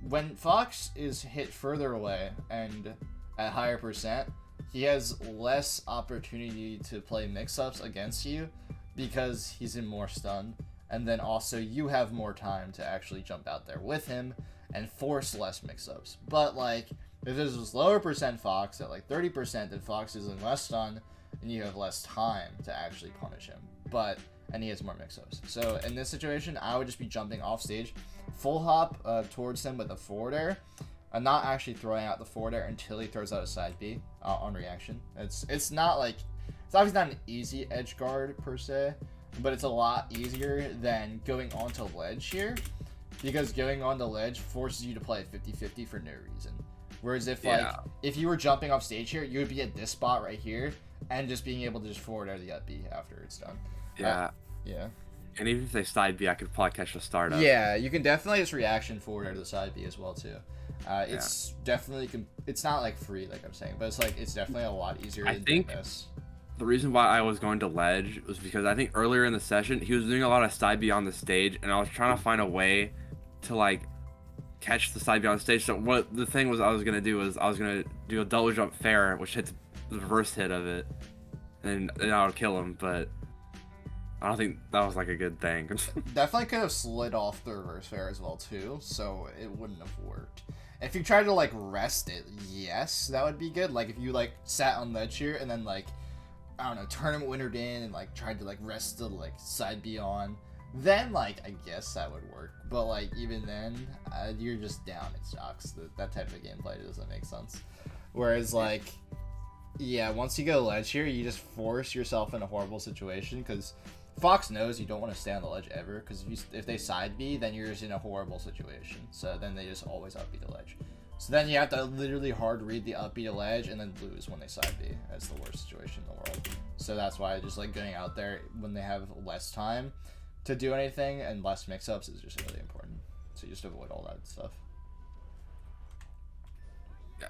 when Fox is hit further away and at higher percent, he has less opportunity to play mix-ups against you because he's in more stun, and then also you have more time to actually jump out there with him and force less mix-ups. But like, if this was lower percent Fox at like 30%, then Fox is in less stun and you have less time to actually punish him. And he has more mix-ups. So in this situation, I would just be jumping off stage, full hop towards him with a forward air, and not actually throwing out the forward air until he throws out a side B on reaction. It's not like, it's obviously not an easy edge guard per se, but it's a lot easier than going onto ledge here, because going on the ledge forces you to play 50-50 for no reason. Whereas if if you were jumping off stage here, you would be at this spot right here and just being able to just forward out of the up B after it's done. Yeah. Yeah. And even if they side B, I could probably catch the startup. Yeah, you can definitely just reaction forward out of the side B as well too. It's definitely, it's not like free like I'm saying, but it's definitely a lot easier than doing this. The reason why I was going to ledge was because I think earlier in the session he was doing a lot of side B on the stage, and I was trying to find a way to like catch the side B on stage. So what the thing was I was gonna do a double jump fair, which hits the reverse hit of it, and I would kill him, but I don't think that was like a good thing. Definitely could have slid off the reverse fair as well too, so it wouldn't have worked. If you tried to like rest it, yes, that would be good. Like if you like sat on ledge here and then like, I don't know, tournament wintered in and like tried to like rest the like side B on, then like I guess that would work. But like even then, you're just down in stocks. That type of gameplay doesn't make sense. Whereas like, yeah, once you go ledge here, you just force yourself in a horrible situation because Fox knows you don't want to stay on the ledge ever, because if they side B, then you're just in a horrible situation. So then they just always up B to ledge. So then you have to literally hard read the up B to ledge and then lose when they side B. That's the worst situation in the world. So that's why just like going out there when they have less time to do anything and less mix-ups is just really important. So you just avoid all that stuff.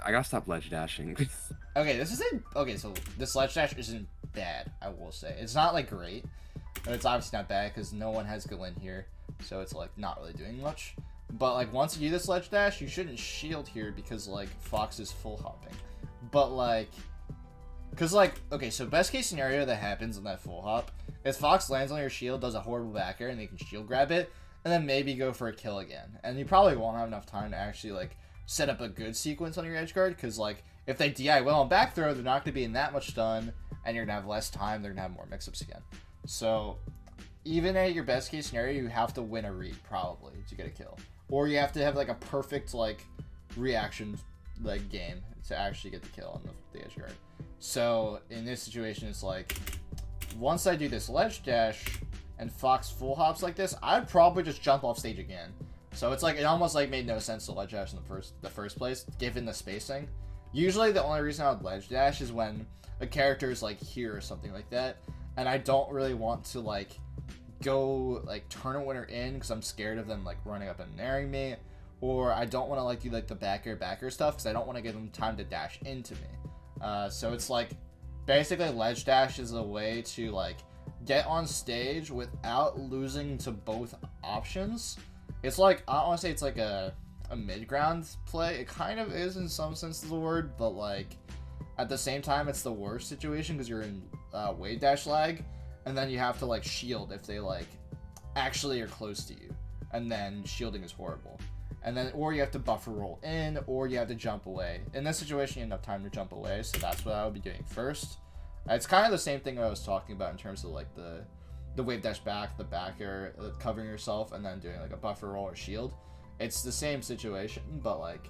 I gotta stop ledge dashing. Okay, so this ledge dash isn't bad, I will say. It's not like great. And it's obviously not bad because no one has Galen here, so it's like not really doing much. But like once you do this ledge dash, you shouldn't shield here because like Fox is full hopping. But like, cause like, okay, so best case scenario that happens in that full hop is Fox lands on your shield, does a horrible back air, and they can shield grab it, and then maybe go for a kill again. And you probably won't have enough time to actually like set up a good sequence on your edge guard, because like if they DI well on back throw, they're not gonna be in that much stun, and you're gonna have less time. They're gonna have more mix-ups again. So even at your best case scenario, you have to win a read probably to get a kill, or you have to have like a perfect like reaction like game to actually get the kill on the edge guard. So in this situation, it's like once I do this ledge dash and Fox full hops like this, I'd probably just jump off stage again. So it's like it almost like made no sense to ledge dash in the first place given the spacing. Usually the only reason I would ledge dash is when a character is like here or something like that, and I don't really want to like go like tournament winner in because I'm scared of them like running up and nairing me, or I don't want to like do like the back air stuff because I don't want to give them time to dash into me. So it's like basically ledge dash is a way to like get on stage without losing to both options. It's like, I don't want to say it's like a mid-ground play. It kind of is in some sense of the word, but like at the same time it's the worst situation because you're in Wavedash lag, and then you have to like shield if they like actually are close to you, and then shielding is horrible. and then or you have to buffer roll in, or you have to jump away. In this situation, you have enough time to jump away, so that's what I would be doing first. It's kind of the same thing I was talking about in terms of like the wave dash back, the back air, covering yourself, and then doing like a buffer roll or shield. It's the same situation, but like,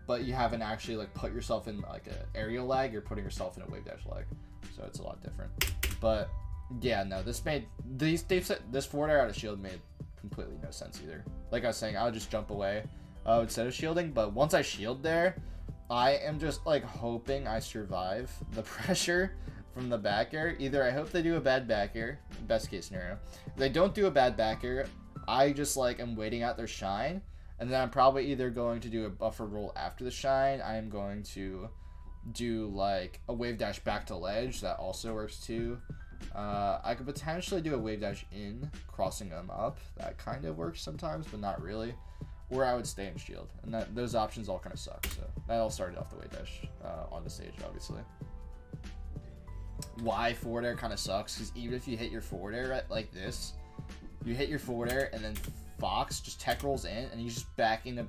but you haven't actually like put yourself in like a aerial lag. You're putting yourself in a wave dash lag, so it's a lot different. But yeah, no, this forward air out of shield made completely no sense either. Like I was saying, I would just jump away instead of shielding, but once I shield there, I am just like hoping I survive the pressure from the back air. Either I hope they do a bad back air, best case scenario. If they don't do a bad back air, I just like am waiting out their shine, and then I'm probably either going to do a buffer roll after the shine. I am going to do like a wave dash back to ledge. That also works too. I could potentially do a wave dash in, crossing them up. That kind of works sometimes, but not really. Or I would stay in shield, and those options all kind of suck. So that all started off the wave dash on the stage, obviously. Why forward air kind of sucks, because even if you hit your forward air like this, you hit your forward air and then Fox just tech rolls in, and you just back in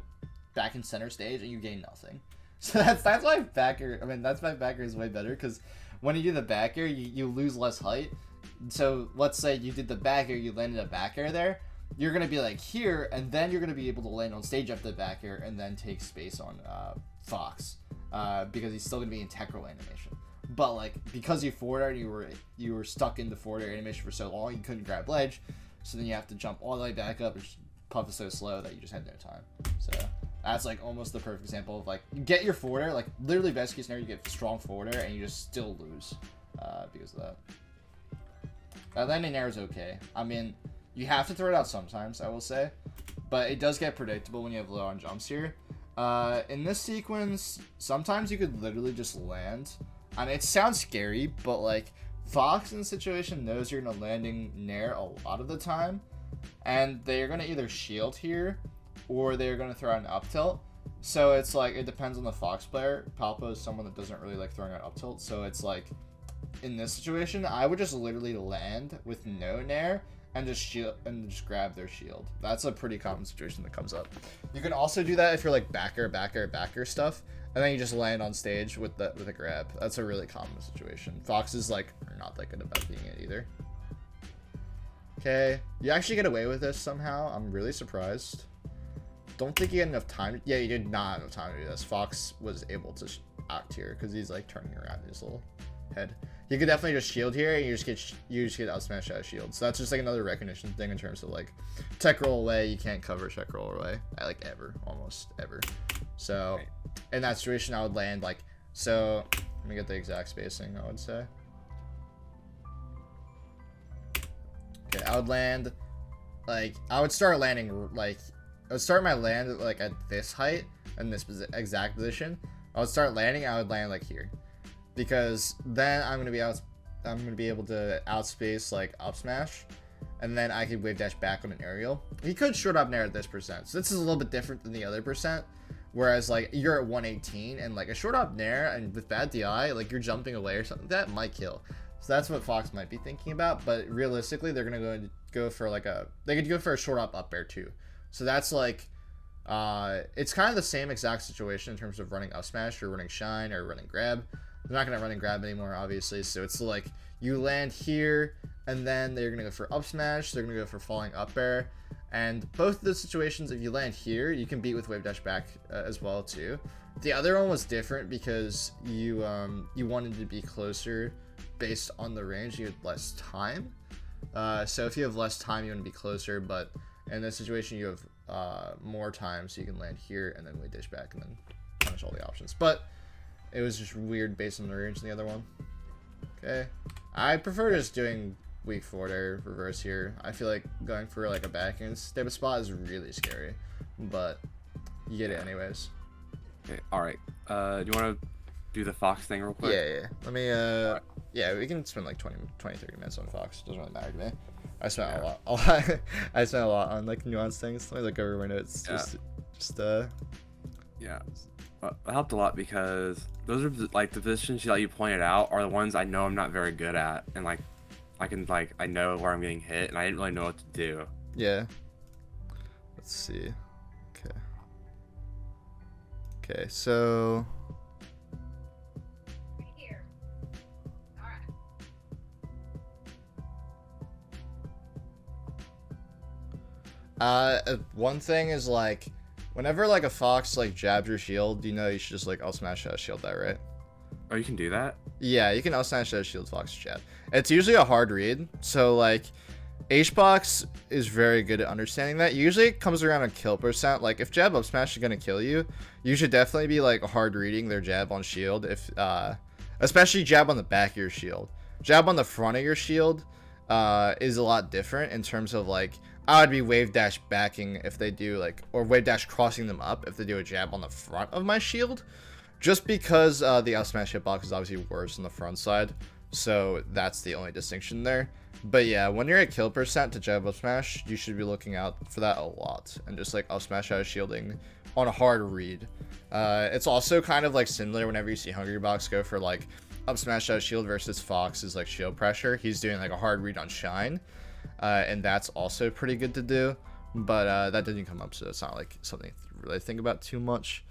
center stage, and you gain nothing. So that's why back air. I mean, that's why back air is way better, because when you do the back air, you lose less height. So let's say you did the back air, you landed a back air there. You're going to be like here, and then you're going to be able to land on stage after the back air and then take space on Fox, because he's still going to be in tech roll animation. But like, because you forward air, you were stuck in the forward air animation for so long, you couldn't grab ledge, so then you have to jump all the way back up, and Puff is so slow that you just had no time. So that's like almost the perfect example of like, you get your forward air, like literally best case scenario, you get strong forward air and you just still lose because of that. That landing air is okay. I mean, you have to throw it out sometimes, I will say, but it does get predictable when you have low on jumps here. In this sequence, sometimes you could literally just land. I mean, it sounds scary, but like, Fox in the situation knows you're gonna landing Nair a lot of the time, and they're gonna either shield here, or they're gonna throw out an up tilt. So it's like, it depends on the Fox player. Palpo is someone that doesn't really like throwing out up tilt, so it's like, in this situation, I would just literally land with no Nair, and just shield and just grab their shield. That's a pretty common situation that comes up. You can also do that if you're like backer stuff, and then you just land on stage with a grab. That's a really common situation. Foxes like are not that good about being it either. Okay, you actually get away with this somehow. I'm really surprised. Don't think you had enough time. Yeah, you did not have enough time to do this. Fox was able to act here because he's like turning around his little head. You could definitely just shield here, and you just get Upsmash out of shield. So that's just like another recognition thing in terms of like tech roll away. You can't cover tech roll away, like ever, almost ever. So in that situation, I would land like so. Let me get the exact spacing. I would say. Okay, I would land like I would start landing like I would start my land like at this height in this exact position. I would start landing. I would land like here. Because then I'm gonna be able to outspace like up smash, and then I could wave dash back on an aerial. He could short up Nair at this percent, so this is a little bit different than the other percent. Whereas like you're at 118, and like a short up Nair and with bad DI, like you're jumping away or something, that might kill. So that's what Fox might be thinking about. But realistically, they're gonna go for like they could go for a short up air too. So that's like. It's kind of the same exact situation in terms of running up smash or running shine or running grab. They're not going to run and grab anymore, obviously, so it's like you land here, and then they're going to go for up smash, they're going to go for falling up air, and both of those situations, if you land here, you can beat with wave dash back as well, too. The other one was different because you wanted to be closer based on the range, you had less time. So if you have less time, you want to be closer, but in this situation, you have more time, so you can land here, and then wave dash back, and then punish all the options. But it was just weird based on the range in the other one. Okay. I prefer just doing weak forward air reverse here. I feel like going for like a backhand type of spot is really scary. But you get it anyways. Okay, alright. Do you want to do the Fox thing real quick? Yeah. Let me, yeah, we can spend like 30 minutes on Fox. Doesn't really matter to me. I spent a lot. I spent a lot on like nuanced things. Let me look over my notes. Yeah. It helped a lot because those are like the positions that you pointed out are the ones I know I'm not very good at, and like I know where I'm getting hit, and I didn't really know what to do. Yeah. Let's see. Okay. Okay, so Right here. Alright. one thing is like, whenever like a fox like jabs your shield, you know you should just like Upsmash shield that, right? Oh, you can do that? Yeah, you can Upsmash shield fox jab. It's usually a hard read, so like HBox is very good at understanding that. Usually it comes around a kill percent. Like if jab up smash is gonna kill you, you should definitely be like hard reading their jab on shield. If especially jab on the back of your shield. Jab on the front of your shield is a lot different in terms of like I would be Wavedash backing if they do like, or Wavedash crossing them up if they do a jab on the front of my shield, just because the up smash hitbox is obviously worse on the front side. So that's the only distinction there. But yeah, when you're at kill percent to jab up smash, you should be looking out for that a lot and just like up smash out of shielding on a hard read. It's also kind of like similar whenever you see Hungrybox go for like up smash out of shield versus Fox's like shield pressure. He's doing like a hard read on shine, and that's also pretty good to do. But that didn't come up, so it's not like something to really think about too much.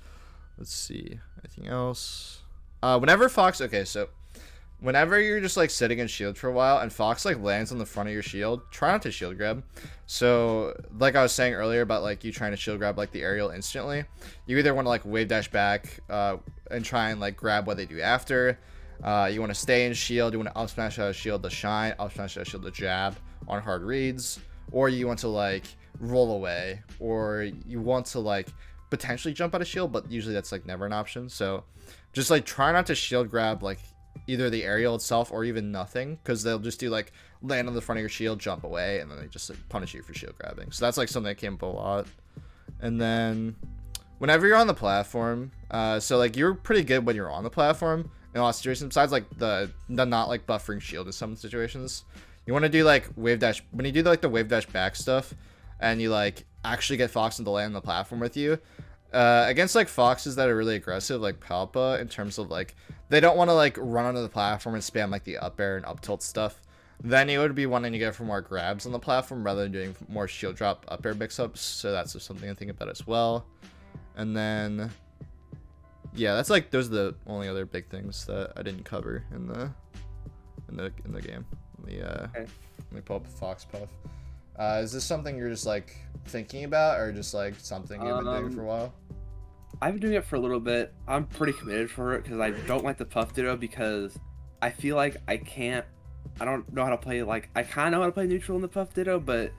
Let's see, anything else? Whenever Fox, okay, so whenever you're just like sitting in shield for a while and Fox like lands on the front of your shield, try not to shield grab. So like I was saying earlier about like you trying to shield grab like the aerial instantly, you either want to like wave dash back and try and like grab what they do after. You want to stay in shield, you want to up smash out of shield the shine, up smash out of shield the jab on hard reads, or you want to like roll away, or you want to like potentially jump out of shield, but usually that's like never an option. So just like try not to shield grab like either the aerial itself or even nothing, because they'll just do like land on the front of your shield, jump away, and then they just like punish you for shield grabbing. So that's like something that came up a lot. And then whenever you're on the platform, so like you're pretty good when you're on the platform in a lot of situations, besides like the not like buffering shield in some situations. You want to do like wave dash when you do like the wave dash back stuff and you like actually get Fox to land on the platform with you. Against like foxes that are really aggressive like Palpa, in terms of like they don't want to like run onto the platform and spam like the up air and up tilt stuff, then you would be wanting to go for more grabs on the platform rather than doing more shield drop up air mix-ups. So that's just something to think about as well. And then yeah, that's like those are the only other big things that I didn't cover in the game. Let me pull up Fox Puff. Is this something you're just like thinking about, or just like something you've been doing for a while? I've been doing it for a little bit. I'm pretty committed for it because I don't like the Puff Ditto, because I feel like I don't know how to play, like I kind of know how to play neutral in the Puff Ditto, but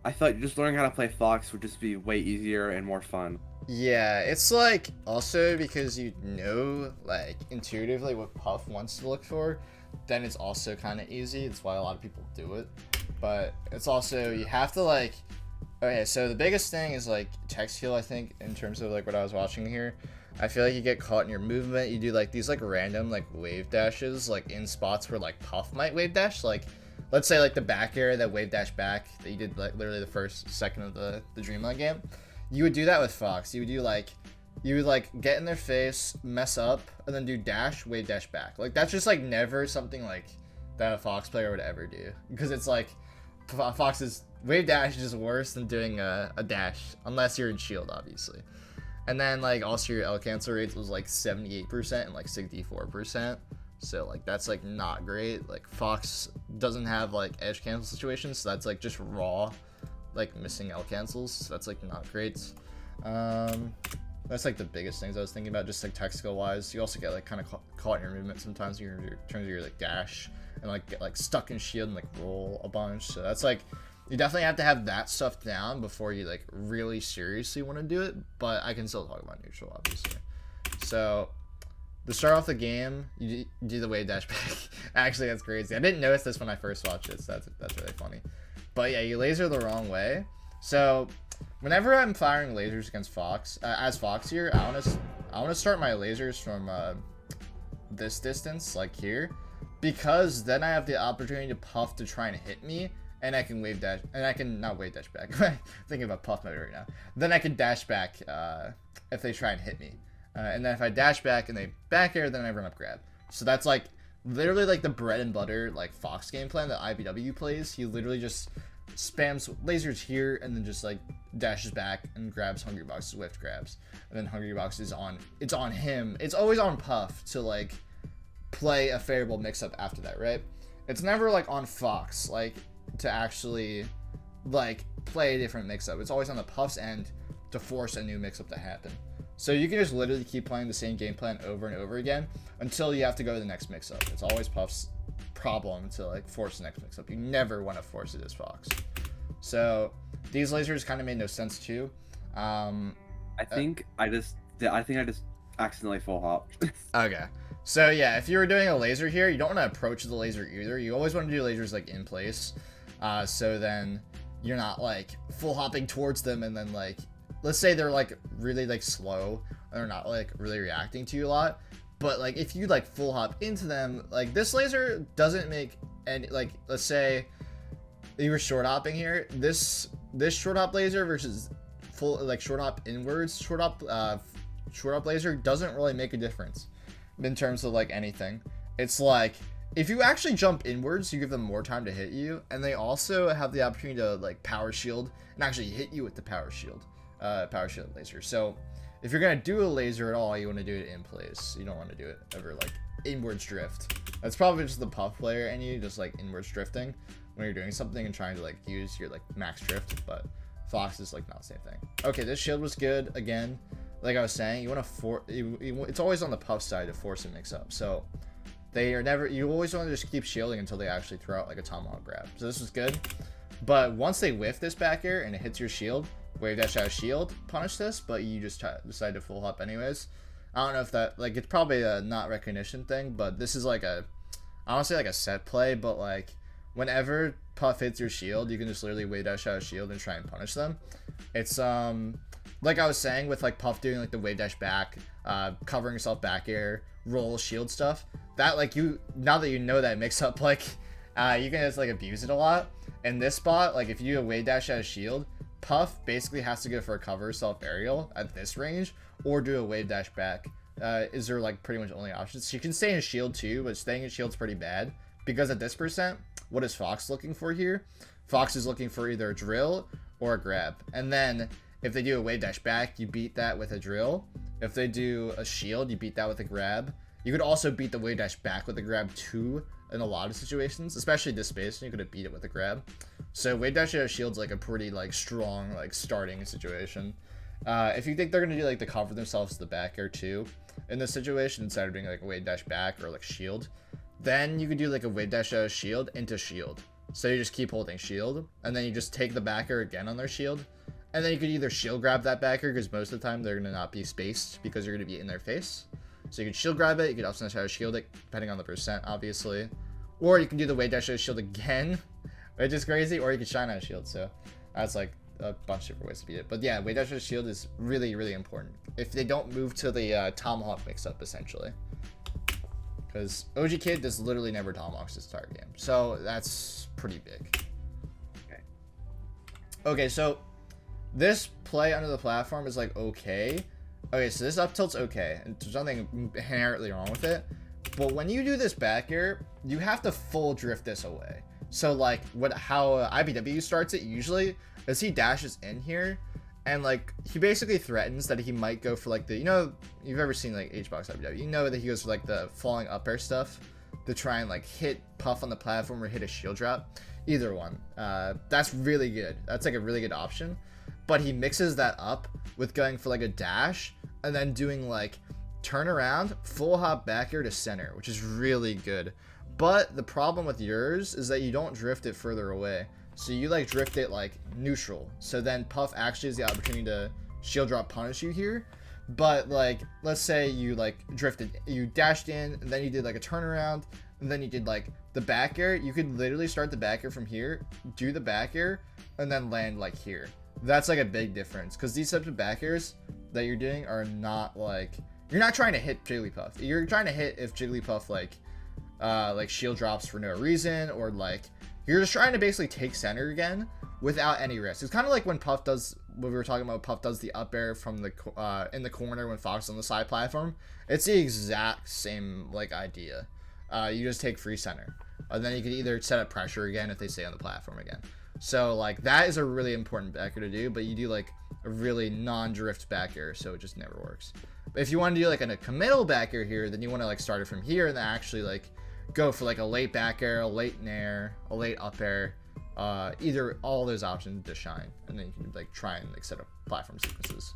I feel like just learning how to play Fox would just be way easier and more fun. Yeah, it's like also because you know like intuitively what Puff wants to look for, then it's also kind of easy. That's why a lot of people do it. But it's also, you have to like, okay, so the biggest thing is like text heal, I think, in terms of like what I was watching here. I feel like you get caught in your movement. You do like these like random like wave dashes like in spots where like Puff might wave dash. Like let's say like the back area that wave dash back that you did like literally the first second of the Dreamland game. You would do that with Fox. You would do like, you would like get in their face, mess up, and then do dash, wave dash back. Like that's just like never something like that a Fox player would ever do, because it's like Fox's wave dash is just worse than doing a dash, unless you're in shield, obviously. And then like also your L cancel rates was like 78% and like 64%. So like that's like not great. Like Fox doesn't have like edge cancel situations, so that's like just raw like missing L cancels. So that's like not great. That's like the biggest things I was thinking about, just like tactical wise. You also get like kind of caught in your movement sometimes in terms of your like dash, and like get like stuck in shield and like roll a bunch. So that's like, you definitely have to have that stuff down before you like really seriously want to do it. But I can still talk about neutral, obviously. So to start off the game, you do the wave dash back. Actually, that's crazy. I didn't notice this when I first watched it, so that's really funny. But yeah, you laser the wrong way. So whenever I'm firing lasers against Fox, as Fox here, I want to start my lasers from this distance, like here, because then I have the opportunity to Puff to try and hit me, and I can wave dash, and I can not wave dash back. Thinking about Puff mode right now. Then I can dash back if they try and hit me, and then if I dash back and they back air, then I run up grab. So that's like literally like the bread and butter like Fox game plan that IBW plays. He literally just spams lasers here and then just like dashes back and grabs Hungry Box's Whiffed grabs, and then Hungry Box is on. It's on him. It's always on Puff to like play a favorable mix-up after that, right? It's never like on Fox like to actually like play a different mix-up. It's always on the Puff's end to force a new mix-up to happen. So you can just literally keep playing the same game plan over and over again until you have to go to the next mix-up. It's always Puff's problem to like force the next mix-up. You never want to force it as Fox. So these lasers kind of made no sense too. I think I just accidentally full hopped. Okay. So yeah, if you were doing a laser here, you don't want to approach the laser either. You always want to do lasers like in place. So then you're not like full hopping towards them and then like, let's say they're like really like slow and they're not like really reacting to you a lot. But like if you like full hop into them, like this laser doesn't make any, like let's say you were short hopping here. This short hop laser versus full like short hop inwards short hop laser doesn't really make a difference in terms of like anything. It's like if you actually jump inwards, you give them more time to hit you, and they also have the opportunity to like power shield and actually hit you with the power shield laser. So if you're gonna do a laser at all, you want to do it in place. You don't want to do it ever like inwards drift. That's probably just the Puff player and you just like inwards drifting when you're doing something and trying to like use your like max drift, but Fox is like not the same thing. Okay, this shield was good again. Like I was saying, you want to it's always on the Puff side to force a mix up. So they are never, you always want to just keep shielding until they actually throw out like a tomahawk grab. So this was good. But once they whiff this back air and it hits your shield, Wavedash OOS shield punish this, but you just decide to full hop anyways. I don't know if that, like, it's probably a not recognition thing, but this is like a, I don't say like a set play, but like whenever Puff hits your shield, you can just literally Wavedash OOS shield and try and punish them. It's like I was saying with like Puff doing like the Wavedash back, covering yourself back air, roll, shield stuff, that like you, now that you know that mix up, like you can just like abuse it a lot. In this spot, like if you do a Wavedash OOS shield, Puff basically has to go for a cover self aerial at this range or do a wave dash back. Is there like pretty much only options? She can stay in shield too, but staying in shield's pretty bad because at this percent, what is Fox looking for here? Fox is looking for either a drill or a grab. And then if they do a wave dash back, you beat that with a drill. If they do a shield, you beat that with a grab. You could also beat the wave dash back with a grab too in a lot of situations, especially this space, you could have beat it with a grab. So Wavedash OOS shield's like a pretty like strong like starting situation. If you think they're gonna do like the cover themselves to the back air too in this situation instead of doing like a Wavedash back or like shield, then you could do like a Wavedash OOS shield into shield. So you just keep holding shield and then you just take the back air again on their shield, and then you could either shield grab that back air because most of the time they're gonna not be spaced because you're gonna be in their face. So you can shield grab it, you can Upsmash OOS shield it depending on the percent obviously, or you can do the Wavedash OOS shield again, which is crazy, or you can shine on shield. So that's like a bunch of different ways to beat it. But yeah, Wavedash OOS shield is really, really important if they don't move to the tomahawk mix-up essentially, because OG Kid does literally never tomahawks this entire game, so that's pretty big. Okay, so this play under the platform is like okay. Okay, so this up tilt's okay, and there's nothing inherently wrong with it. But when you do this back air, you have to full drift this away. So like how IBW starts it usually is he dashes in here, and like he basically threatens that he might go for like the, you know, you've ever seen like HBox IBW, you know that he goes for like the falling up air stuff to try and like hit Puff on the platform or hit a shield drop. Either one. That's really good. That's like a really good option. But he mixes that up with going for like a dash and then doing like turn around, full hop back air to center, which is really good. But the problem with yours is that you don't drift it further away. So you like drift it like neutral. So then Puff actually has the opportunity to shield drop punish you here. But like, let's say you like drifted, you dashed in and then you did like a turnaround and then you did like the back air. You could literally start the back air from here, do the back air, and then land like here. That's like a big difference because these types of back airs that you're doing are not like, you're not trying to hit Jigglypuff. You're trying to hit if Jigglypuff like shield drops for no reason, or like you're just trying to basically take center again without any risk. It's kind of like when Puff does, what we were talking about, Puff does the up air from the in the corner when Fox is on the side platform. It's the exact same like idea. You just take free center, and then you can either set up pressure again if they stay on the platform again. So like that is a really important back air to do, but you do like a really non-drift back air, so it just never works. But if you want to do like a committal back air here, then you want to like start it from here and then actually like go for like a late back air, a late nair, a late up air, either all those options to shine, and then you can like try and like set up platform sequences.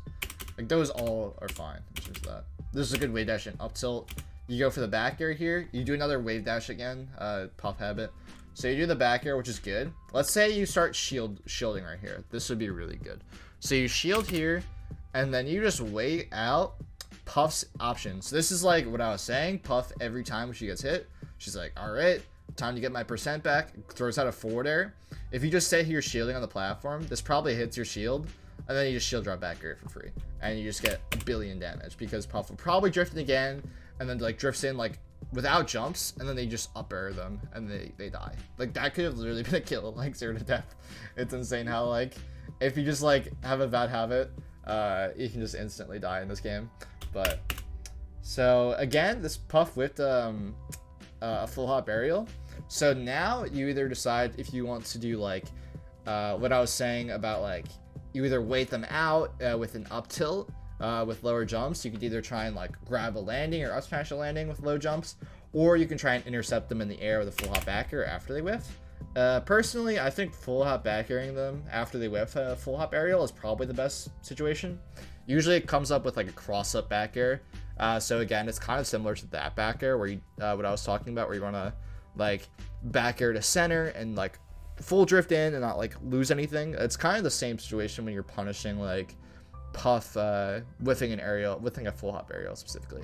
Like those all are fine in terms of that. This is a good wave dash and up tilt. You go for the back air here. You do another wave dash again, puff habit. So you do the back air, which is good. Let's say you start shielding right here. This would be really good. So you shield here, and then you just wait out Puff's option. So this is like what I was saying. Puff every time she gets hit, she's like, all right, time to get my percent back. Throws out a forward air. If you just sit here shielding on the platform, this probably hits your shield, and then you just shield drop back air for free, and you just get a billion damage because Puff will probably drift in again, and then like drifts in like without jumps, and then they just up air them and they die. Like that could have literally been a kill, like 0 to death. It's insane how like if you just like have a bad habit, you can just instantly die in this game. But so again, this Puff whipped a full hop aerial. So now you either decide if you want to do like what I was saying about like you either wait them out with an up tilt with lower jumps. You could either try and like grab a landing or up smash a landing with low jumps, or you can try and intercept them in the air with a full hop back air after they whiff. Personally, I think full hop back airing them after they whiff a full hop aerial is probably the best situation. Usually it comes up with like a cross up back air. So again, it's kind of similar to that back air where you what I was talking about, where you want to like back air to center and like full drift in and not like lose anything. It's kind of the same situation when you're punishing like Puff whiffing an aerial, whiffing a full hop aerial specifically.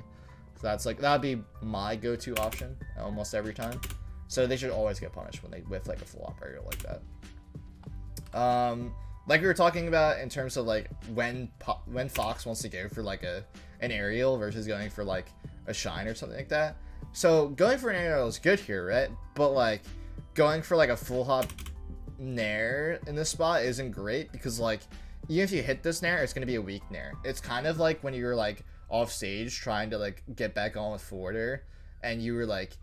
So that's like that'd be my go-to option almost every time. So they should always get punished when they whiff like a full hop aerial like that. Like we were talking about in terms of like when Fox wants to go for like an aerial versus going for like a shine or something like that. So going for an aerial is good here, right? But like going for like a full hop nair in this spot isn't great because like even if you hit this nair, it's gonna be a weak nair. It's kind of like when you're like off stage trying to like get back on with forward air, and you were like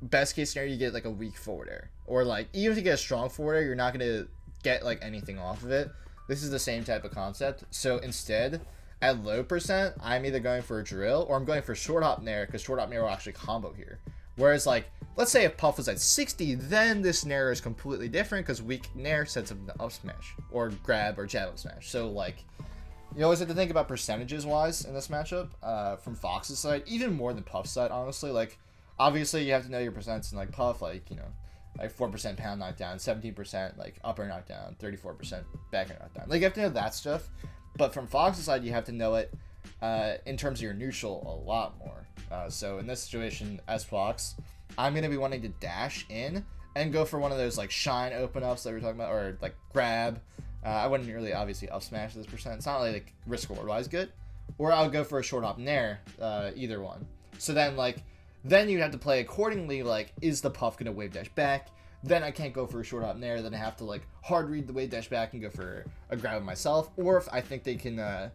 best case scenario you get like a weak forward air, or like even if you get a strong forward air, you're not gonna get like anything off of it. This is the same type of concept. So instead, at low percent, I'm either going for a drill or I'm going for short hop nair because short hop nair will actually combo here. Whereas like let's say if Puff was at 60, then this nair is completely different because weak nair sets up the up smash or grab or jab up smash. So like you always have to think about percentages wise in this matchup from Fox's side, even more than Puff's side, honestly. Like obviously you have to know your percents in like Puff, like, you know, like 4% pound knockdown, 17% like upper knockdown, 34% back air knockdown. Like you have to know that stuff. But from Fox's side, you have to know it in terms of your neutral a lot more. So in this situation, as Fox, I'm going to be wanting to dash in and go for one of those like shine open ups that we were talking about, or like grab. I wouldn't really obviously up smash this percent. It's not really like risk reward wise good. Or I'll go for a short hop nair, either one. So then you have to play accordingly. Like, is the Puff gonna wave dash back? Then I can't go for a short hop nair. Then I have to like hard read the wave dash back and go for a grab myself. Or if I think they can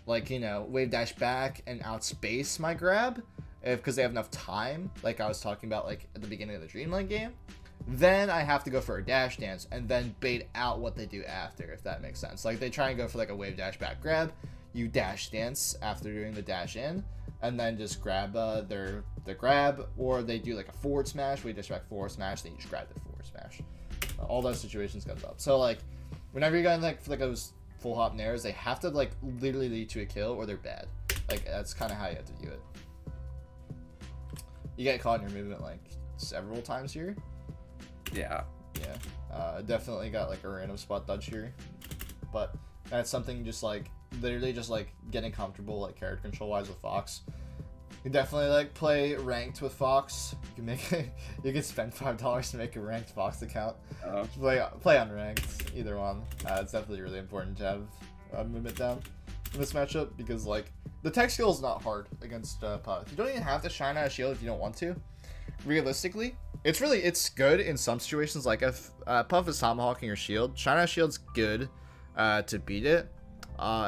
like, you know, wave dash back and outspace my grab, because they have enough time, like I was talking about like at the beginning of the Dreamland game, then I have to go for a dash dance and then bait out what they do after, if that makes sense. Like they try and go for like a wave dash back grab, you dash dance after doing the dash in, and then just grab their grab, or they do like a forward smash, wave dash back forward smash, then you just grab the forward smash. All those situations comes up. So like whenever you're going like for like those full hop nairs, they have to like literally lead to a kill or they're bad. Like that's kind of how you have to view it. You get caught in your movement like several times here. Yeah. Definitely got like a random spot dodge here, but that's something just like literally just like getting comfortable like character control wise with Fox. You definitely like play ranked with Fox. You can make you can spend $5 to make a ranked Fox account. Play on ranked, either one. It's definitely really important to have movement down in this matchup because like the tech skill is not hard against Puff. You don't even have to shine out a shield if you don't want to. Realistically, it's good in some situations. Like if Puff is tomahawking your shield, shine out shield's good to beat it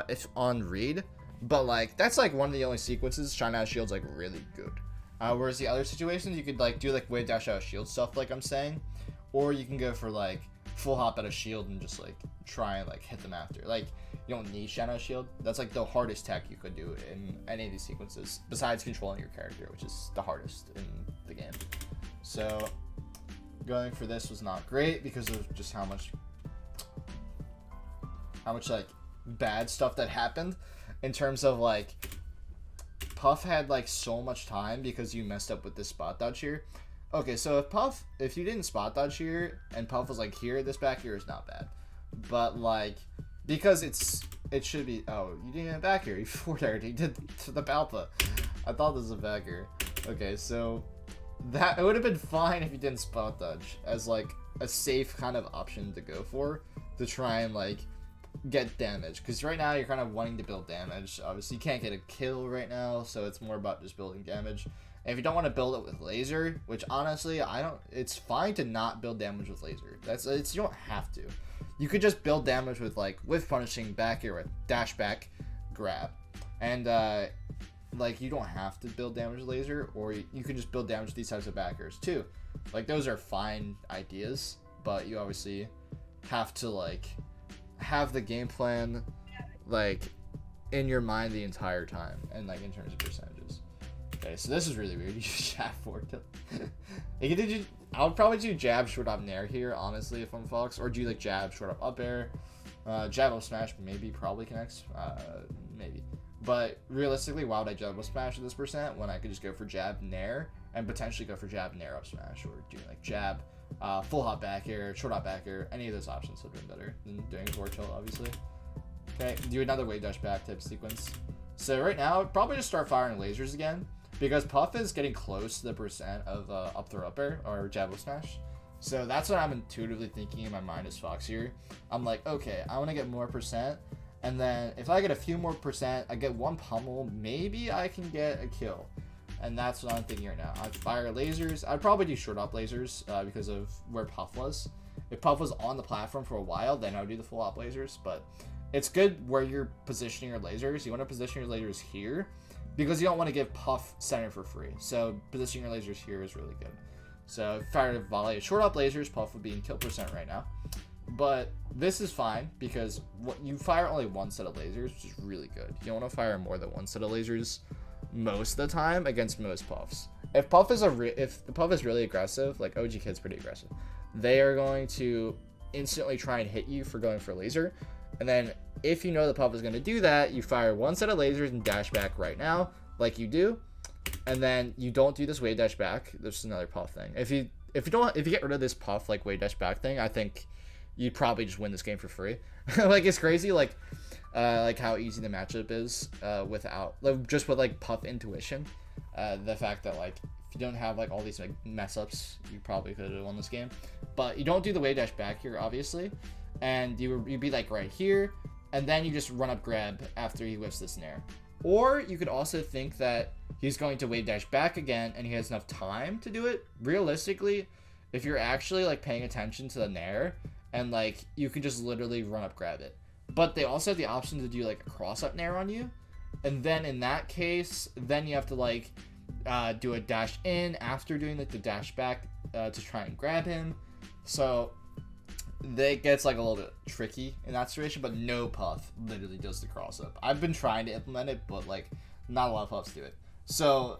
if on read. But like that's like one of the only sequences shine out shield's like really good. Whereas the other situations you could like do like wave dash out shield stuff like I'm saying, or you can go for like full hop at a shield and just like try and like hit them after. Like you don't need Shadow Shield. That's like the hardest tech you could do in any of these sequences, besides controlling your character, which is the hardest in the game. So going for this was not great because of just how much like bad stuff that happened in terms of like Puff had like so much time because you messed up with this spot dodge here. Okay, so if you didn't spot dodge here and Puff was like here, this back here is not bad. But like, because it should be, oh, you didn't even back here, you forward aired, he did to the Palpa. I thought this was a back here. Okay, so that, it would have been fine if you didn't spot dodge as like a safe kind of option to go for to try and like get damage. Because right now you're kind of wanting to build damage. Obviously you can't get a kill right now, so it's more about just building damage. And if you don't want to build it with laser, which honestly, it's fine to not build damage with laser. You don't have to. You could just build damage with like Whiffed punishing back here with Dashback grab. And like you don't have to build damage with laser, or you can just build damage with these types of backers too. Like those are fine ideas, but you obviously have to like have the game plan like in your mind the entire time, and like in terms of percentages. Okay, so this is really weird. You jab forward tilt. I would probably do jab short up Nair here, honestly, if I'm Fox, or do like jab short up air. Jab up smash maybe probably connects, maybe. But realistically, why would I jab up smash at this percent when I could just go for jab Nair and potentially go for jab Nair up smash, or do like jab full hop back air, short hop back air? Any of those options would have been better than doing a forward tilt, obviously. Okay, do another Wavedash back type sequence. So right now, probably just start firing lasers again, because Puff is getting close to the percent of up throw up air or jab up smash. So that's what I'm intuitively thinking in my mind as Fox here. I'm like, okay, I want to get more percent, and then if I get a few more percent, I get one pummel, maybe I can get a kill. And that's what I'm thinking right now. I'd fire lasers. I'd probably do short up lasers because of where Puff was. If Puff was on the platform for a while, then I would do the full op lasers. But it's good where you're positioning your lasers. You want to position your lasers here because you don't want to give Puff center for free. So positioning your lasers here is really good. So if I fired a volley of short up lasers, Puff would be in kill percent right now. But this is fine because you fire only one set of lasers, which is really good. You don't want to fire more than one set of lasers most of the time against most Puffs. If the Puff is really aggressive, like OG Kid's pretty aggressive, they are going to instantly try and hit you for going for laser. And then if you know the Puff is going to do that, you fire one set of lasers and dash back right now, like you do, and then you don't do this Wavedash back. There's another Puff thing. If you get rid of this Puff like Wavedash back thing, I think you'd probably just win this game for free. Like it's crazy, like how easy the matchup is without just with like Puff intuition. The fact that like if you don't have like all these like mess ups, you probably could have won this game. But you don't do the Wavedash back here, obviously, and you'd be like right here, and then you just run up grab after he whiffs this Nair. Or you could also think that he's going to Wavedash back again, and he has enough time to do it. Realistically, if you're actually like paying attention to the Nair, and like you can just literally run up grab it. But they also have the option to do like a cross up Nair on you, and then in that case, then you have to like do a dash in after doing like the dash back to try and grab him. So that gets like a little bit tricky in that situation, but no Puff literally does the cross up. I've been trying to implement it, but like not a lot of Puffs do it. So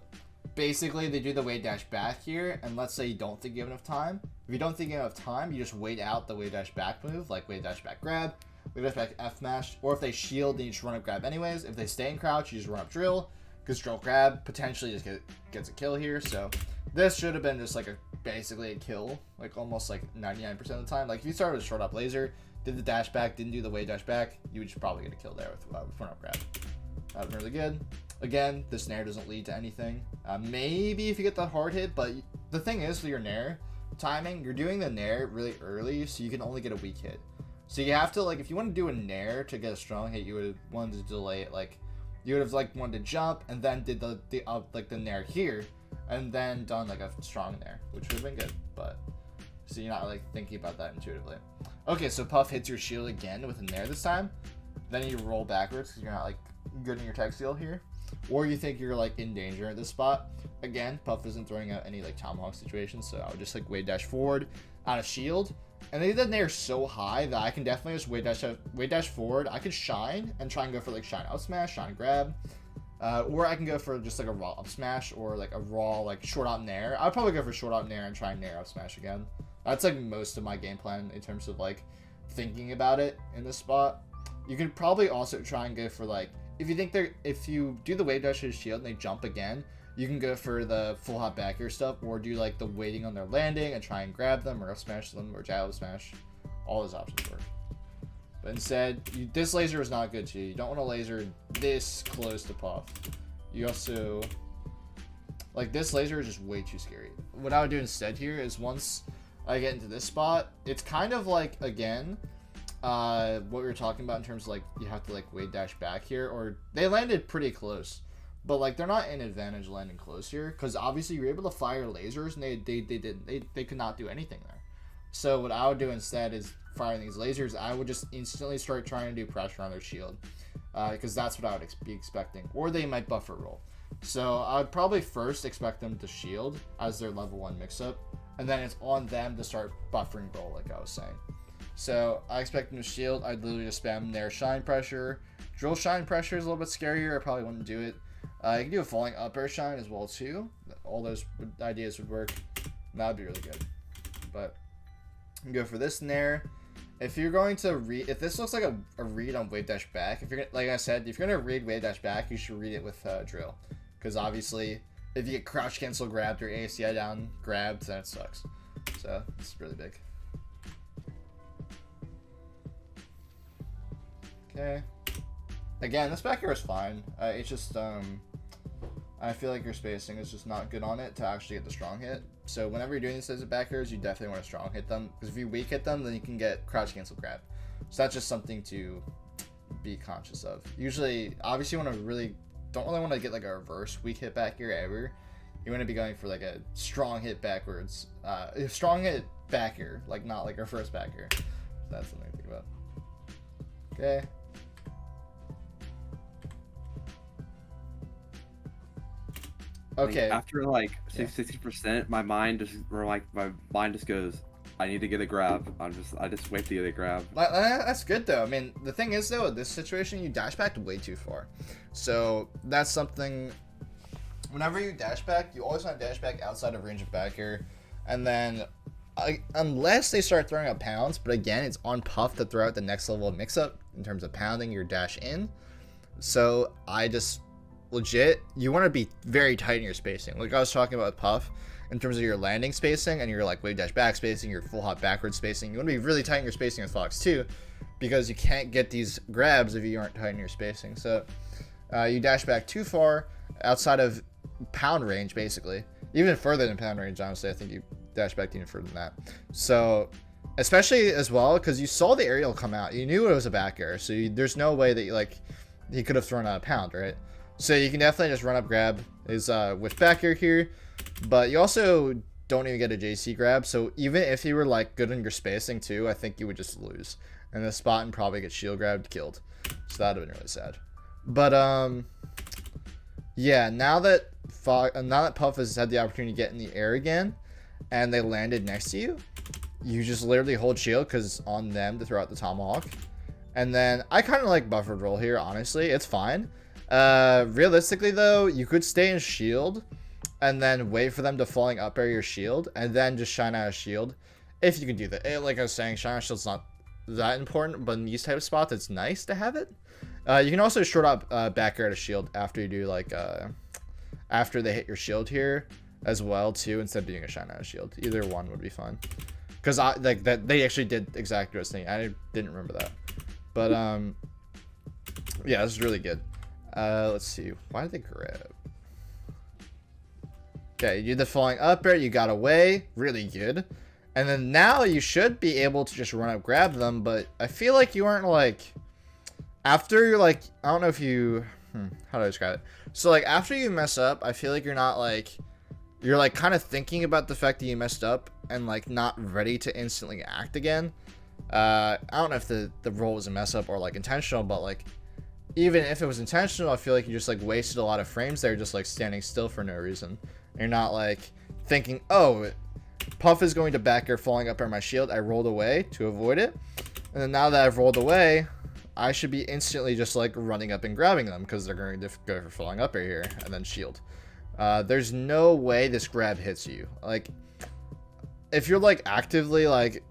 basically they do the Wavedash back here, and let's say you don't think you have enough time. If you don't think you have enough time, you just wait out the Wavedash back move, like Wavedash back grab, Wavedash back F mash, or if they shield, then you just run up grab anyways. If they stay in crouch, you just run up drill, because drill grab potentially just gets a kill here. So this should have been just like basically a kill, like almost like 99% of the time. Like if you started with short up laser, did the dash back, didn't do the Wavedash back, you would just probably get a kill there with front up grab. That was really good. Again, this Nair doesn't lead to anything. Maybe if you get the hard hit, but the thing is with your Nair timing, you're doing the Nair really early, so you can only get a weak hit. So you have to, like, if you want to do a Nair to get a strong hit, you would have wanted to delay it. Like, you would have like wanted to jump and then did the Nair here, and then done like a strong Nair, which would have been good. But so you're not like thinking about that intuitively. Okay, so Puff hits your shield again with a Nair this time. Then you roll backwards because you're not like good in your tech seal here, or you think you're like in danger at this spot. Again, Puff isn't throwing out any like tomahawk situations, so I would just like Wavedash forward out of shield, And they did the Nair so high that I can definitely just wave dash forward. I could shine and try and go for like shine out smash, shine grab. Or I can go for just like a raw up smash or like a raw like short out Nair. I'd probably go for short out Nair and try and Nair up smash again. That's like most of my game plan in terms of like thinking about it in this spot. You can probably also try and go for like, if you do the wave dash to shield and they jump again, you can go for the full hop back air stuff, or do like the waiting on their landing and try and grab them or up smash them or jab up smash. All those options work. But instead, this laser is not good to you. You don't want to laser this close to Puff. You also, like, this laser is just way too scary. What I would do instead here is once I get into this spot, it's kind of like, again, what we were talking about in terms of like, you have to like wave dash back here, or they landed pretty close. But like, they're not in advantage landing close here, because obviously you're able to fire lasers, and they could not do anything there. So what I would do instead is firing these lasers. I would just instantly start trying to do pressure on their shield, because that's what I would be expecting. Or they might buffer roll. So I would probably first expect them to shield as their level 1 mix-up, and then it's on them to start buffering roll, like I was saying. So I expect them to shield. I'd literally just spam their shine pressure. Drill shine pressure is a little bit scarier. I probably wouldn't do it. You can do a falling up air shine as well too. All those ideas would work. That would be really good. But you can go for this Nair. If you're going to read, if this looks like a read on wave dash back, if you're like I said, if you're gonna read wave dash back, you should read it with drill, because obviously if you get crouch cancel grabbed or ACI down grabbed, then it sucks. So it's really big. Okay. Again, this back air is fine. It's just I feel like your spacing is just not good on it to actually get the strong hit. So whenever you're doing these types of back airs, you definitely want to strong hit them, because if you weak hit them, then you can get crouch cancel grab. So that's just something to be conscious of. Usually, obviously, you don't really want to get like a reverse weak hit back air ever. You want to be going for like a strong hit backwards, strong hit back air, like not like a reverse back air. So that's something to think about. Okay. Okay. Like, after like 60%, my mind just goes, I need to get a grab. I just wait to get a grab. That's good though. I mean, the thing is though, in this situation, you dash backed way too far. So that's something. Whenever you dash back, you always want to dash back outside of range of back air, and then unless they start throwing out pounds, but again, it's on Puff to throw out the next level of mix-up in terms of pounding your dash in. So I just legit, you want to be very tight in your spacing. Like I was talking about with Puff, in terms of your landing spacing and your like wave dash back spacing, your full hop backward spacing. You want to be really tight in your spacing with Fox too, because you can't get these grabs if you aren't tight in your spacing. So you dash back too far outside of pound range, basically. Even further than pound range, honestly. I think you dash back even further than that. So, especially as well, because you saw the aerial come out. You knew it was a back air, so there's no way that he could have thrown out a pound, right? So you can definitely just run up grab his with back air here, but you also don't even get a JC grab. So even if you were like good in your spacing too, I think you would just lose in this spot and probably get shield grabbed, killed. So that would have been really sad. But yeah, now that Puff has had the opportunity to get in the air again, and they landed next to you, you just literally hold shield because it's on them to throw out the tomahawk. And then I kind of like buffered roll here, honestly. It's fine. Realistically though, you could stay in shield and then wait for them to falling up air your shield and then just shine out a shield if you can do that. Like I was saying, shine out shield's not that important, but in these type of spots it's nice to have it. You can also short up back air to shield after you do like after they hit your shield here as well too, instead of doing a shine out of shield. Either one would be fine, because like that they actually did exactly what I was thinking. I didn't remember that, but yeah, this is really good. Let's see, why did they grab? Okay, you did the falling up air, you got away, really good. And then now you should be able to just run up grab them, but I feel like you aren't like, after you're like, I don't know if you, how do I describe it? So like after you mess up, I feel like you're not like, you're like kind of thinking about the fact that you messed up and like not ready to instantly act again. I don't know if the roll was a mess up or like intentional, but like even if it was intentional, I feel like you just like wasted a lot of frames there just like standing still for no reason. You're not like thinking, oh, Puff is going to back air falling up air my shield. I rolled away to avoid it. And then now that I've rolled away, I should be instantly just like running up and grabbing them because they're going to go for falling up air here and then shield. There's no way this grab hits you. Like, if you're like actively like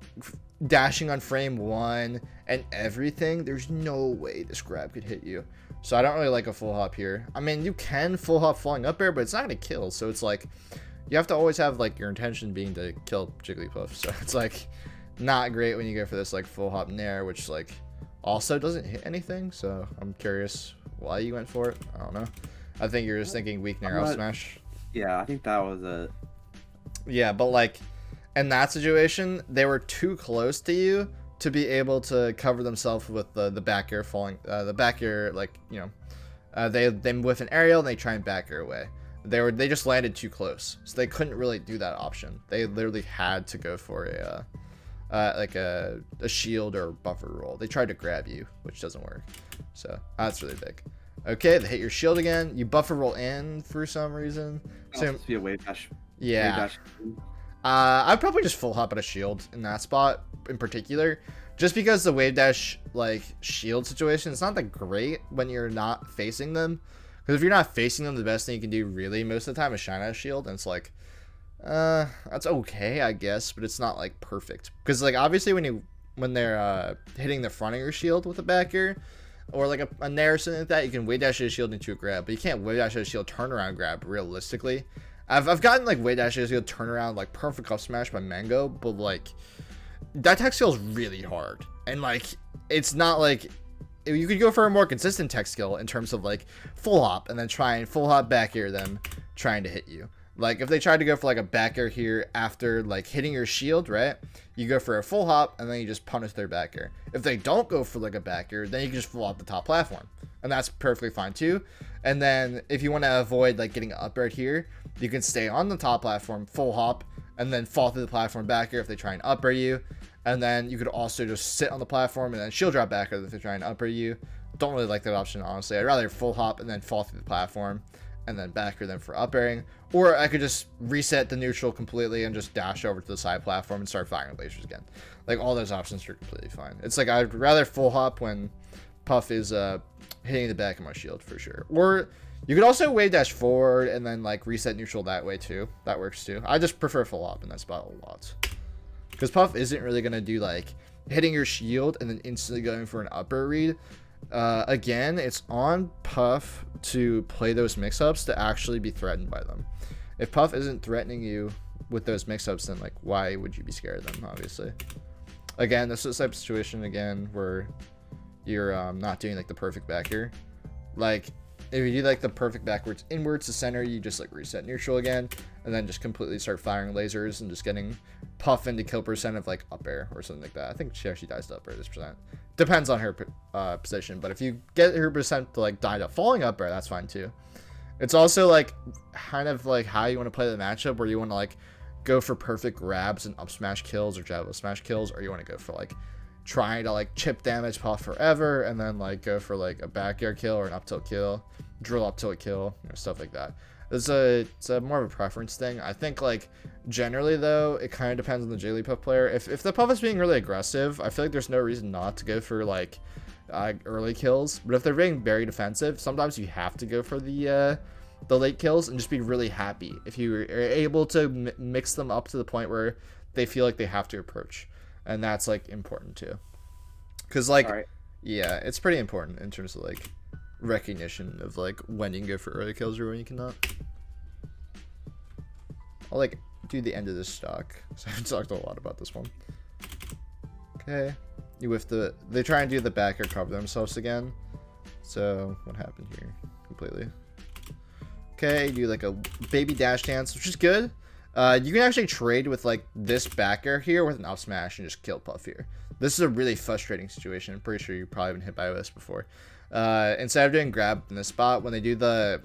dashing on frame 1 and everything, there's no way this grab could hit you. So I don't really like a full hop here. I mean, you can full hop falling up air, but it's not going to kill. So it's like, you have to always have like your intention being to kill Jigglypuff. So it's like not great when you go for this like full hop Nair, which like also doesn't hit anything. So I'm curious why you went for it. I don't know. I think you're just thinking weak Nair Upsmash. Yeah, I think that was it. Yeah, but like in that situation, they were too close to you to be able to cover themselves with the back air falling. The back air, like, you know, they whiff an aerial and they try and back air away. They just landed too close, so they couldn't really do that option. They literally had to go for a shield or buffer roll. They tried to grab you, which doesn't work. So that's really big. Okay, they hit your shield again. You buffer roll in for some reason. So supposed to be a Wavedash. Yeah. Wavedash. I'd probably just full hop at a shield in that spot in particular, just because the Wavedash like shield situation is not that great when you're not facing them. Because if you're not facing them, the best thing you can do really most of the time is shine at a shield, and it's like, that's okay, I guess, but it's not like perfect. Because like obviously when they're hitting the front of your shield with a back air, or like a Nair or something like that, you can Wavedash a shield into a grab, but you can't Wavedash a shield turnaround grab realistically. I've gotten like Wavedash a shield turnaround like perfect up smash by Mango, but like that tech skill is really hard, and like it's not like you could go for a more consistent tech skill in terms of like full hop and then try and full hop back air them trying to hit you. Like if they tried to go for like a back air here after like hitting your shield, right? You go for a full hop and then you just punish their back air. If they don't go for like a back air, then you can just full hop the top platform, and that's perfectly fine too. And then if you want to avoid like getting up right here, you can stay on the top platform, full hop, and then fall through the platform back air if they try and up air you. And then you could also just sit on the platform and then shield drop back air if they try and up air you. Don't really like that option, honestly. I'd rather full hop and then fall through the platform and then back air them for up airing. Or I could just reset the neutral completely and just dash over to the side platform and start firing lasers again. Like, all those options are completely fine. It's like I'd rather full hop when Puff is hitting the back of my shield for sure. Or you could also wave dash forward and then like reset neutral that way too. That works too. I just prefer full hop in that spot a lot. Because Puff isn't really going to do like hitting your shield and then instantly going for an upper read. Again, it's on Puff to play those mix-ups to actually be threatened by them. If Puff isn't threatening you with those mix-ups, then like why would you be scared of them, obviously? Again, this is the type of situation again where you're not doing like the perfect back here. Like if you do like the perfect backwards inwards to center, you just like reset neutral again and then just completely start firing lasers and just getting Puff into kill percent of like up air or something like that. I think she actually dies to up air this percent. Depends on her position, but if you get her percent to like die to falling up air, that's fine too. It's also like kind of like how you want to play the matchup, where you want to like go for perfect grabs and up smash kills or jab smash kills, or you want to go for like trying to like chip damage Puff forever and then like go for like a back air kill or an up tilt kill, drill up tilt kill, you know, stuff like that. It's a more of a preference thing. I think like generally though, it kind of depends on the Jigglypuff player. If the Puff is being really aggressive, I feel like there's no reason not to go for like early kills. But if they're being very defensive, sometimes you have to go for the late kills and just be really happy if you are able to mix them up to the point where they feel like they have to approach, and that's like important too. Because like yeah, it's pretty important in terms of like recognition of like when you can go for early kills or when you cannot. I'll like do the end of this stock, so I've talked a lot about this one. Okay, you whiff they try and do the back air cover themselves again. So what happened here completely? Okay, you do like a baby dash dance, which is good. You can actually trade with like this back air here with an up smash and just kill Puff here. This is a really frustrating situation. I'm pretty sure you've probably been hit by OOS before. Instead of doing grab in this spot, when they do the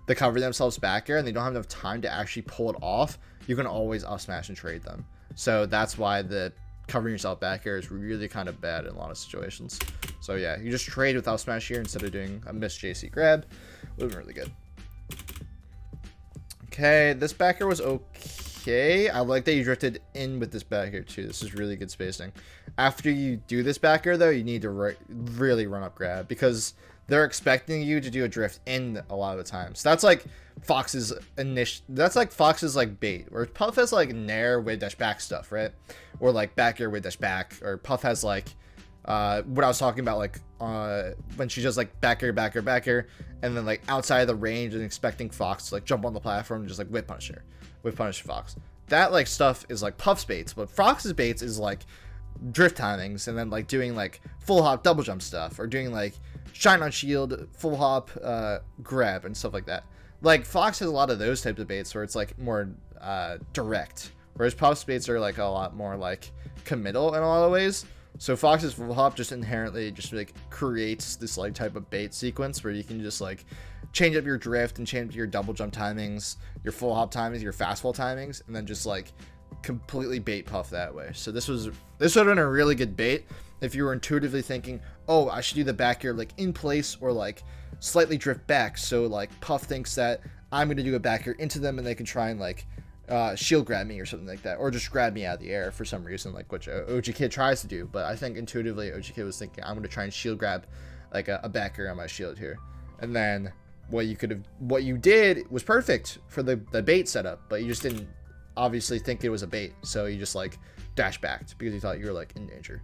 cover themselves back air and they don't have enough time to actually pull it off, you can always up smash and trade them. So that's why the covering yourself back air is really kind of bad in a lot of situations. So yeah, you just trade with up smash here instead of doing a missed JC grab. Would have been really good. Okay, this back air was okay. okay. I like that you drifted in with this back air too. This is really good spacing. After you do this back air though, you need to really run up grab because they're expecting you to do a drift in a lot of the time. So that's like Fox's that's like Fox's like bait, where Puff has like Nair Wavedash back stuff, right? Or like back air Wavedash back, or Puff has like what I was talking about, like when she does like back air, and then like outside of the range and expecting Fox to like jump on the platform and just like whip punish Fox. That like stuff is like Puff's baits, but Fox's baits is like drift timings and then like doing like full hop double jump stuff, or doing like shine on shield full hop grab and stuff like that. Like Fox has a lot of those types of baits where it's like more direct, whereas Puff's baits are like a lot more like committal in a lot of ways. So Fox's full hop just inherently just like creates this like type of bait sequence where you can just like change up your drift and change up your double jump timings, your full hop timings, your fast fall timings, and then just like completely bait Puff that way. So this would have been a really good bait if you were intuitively thinking, oh, I should do the back air like in place or like slightly drift back, so like Puff thinks that I'm going to do a back air into them and they can try and like shield grab me or something like that, or just grab me out of the air for some reason, like which OG Kid tries to do. But I think intuitively OG Kid was thinking, I'm going to try and shield grab like a back air on my shield here. And then what you did was perfect for the bait setup, but you just didn't obviously think it was a bait, so you just like dash backed because you thought you were like in danger.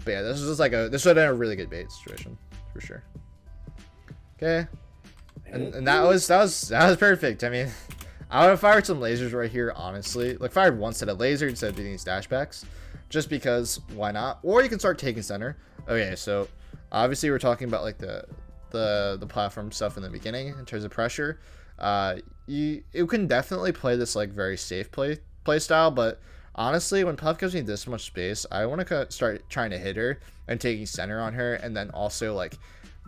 But yeah, this would have been a really good bait situation for sure. Okay, and that was perfect. I mean, I would have fired some lasers right here, honestly. Like fired one set of lasers instead of doing these dashbacks, just because why not? Or you can start taking center. Okay, so obviously we're talking about like the platform stuff in the beginning in terms of pressure. You can definitely play this like very safe play style, but honestly, when Puff gives me this much space, I want to start trying to hit her and taking center on her, and then also like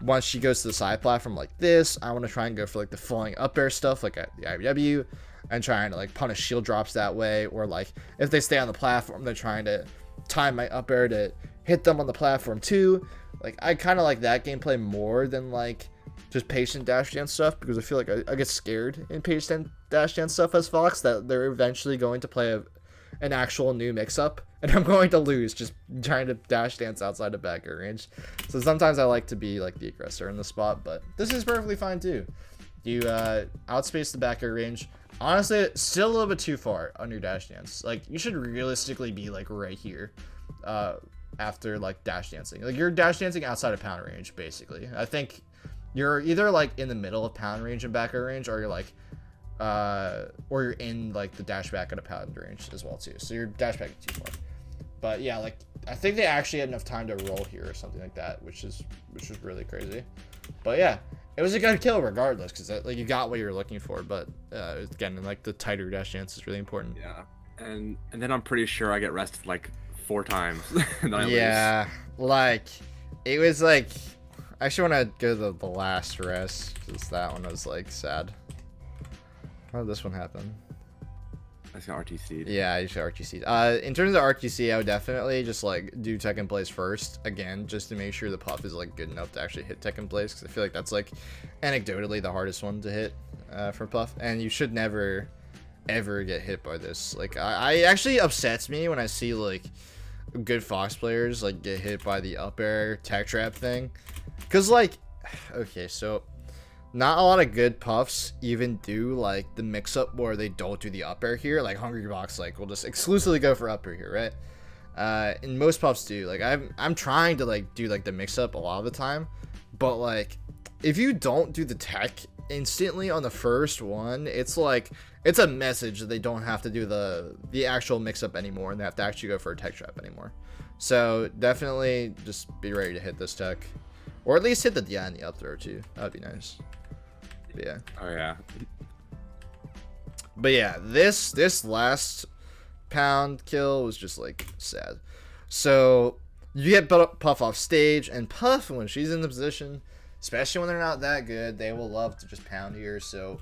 once she goes to the side platform like this, I want to try and go for like the flying up air stuff like at the IBW and trying to like punish shield drops that way, or like if they stay on the platform, they're trying to time my up air to hit them on the platform too. Like I kind of like that gameplay more than like just patient dash dance stuff, because I feel like I get scared in patient dash dance stuff as Fox that they're eventually going to play an actual new mix-up and I'm going to lose just trying to dash dance outside of back air range. So sometimes I like to be like the aggressor in the spot, but this is perfectly fine too. You outspace the back air range. Honestly, still a little bit too far on your dash dance. Like you should realistically be like right here after like dash dancing. Like you're dash dancing outside of pound range basically. I think you're either like in the middle of pound range and back air range, or you're like or you're in like the dash back at a pound range as well too. So your dash back is too far. But yeah, like I think they actually had enough time to roll here or something like that, which is really crazy. But yeah, it was a good kill regardless, because like you got what you were looking for. But again, like the tighter dash dance is really important. Yeah, and then I'm pretty sure I get rested like 4 times. And then I lose. Like it was like I actually want to go to the last rest, because that one was like sad. How did this one happen? I got RTC'd. Yeah, I just got RTC'd. In terms of RTC, I would definitely just like do tech in place first, again, just to make sure the Puff is like good enough to actually hit tech in place, because I feel like that's like anecdotally the hardest one to hit for Puff, and you should never ever get hit by this. Like I actually upsets me when I see like good Fox players like get hit by the up air tech trap thing, because like okay, so not a lot of good Puffs even do like the mix-up where they don't do the up air here. Like Hungry Box like will just exclusively go for up air here, right? And most Puffs do. Like I'm trying to like do like the mix-up a lot of the time, but like if you don't do the tech instantly on the first one, it's like it's a message that they don't have to do the actual mix-up anymore, and they have to actually go for a tech trap anymore. So definitely just be ready to hit this tech, or at least hit the DI and the up throw too. That would be nice. But yeah. Oh yeah. But yeah, this last pound kill was just like sad. So you get Puff off stage, and Puff, when she's in the position, especially when they're not that good, they will love to just pound here. So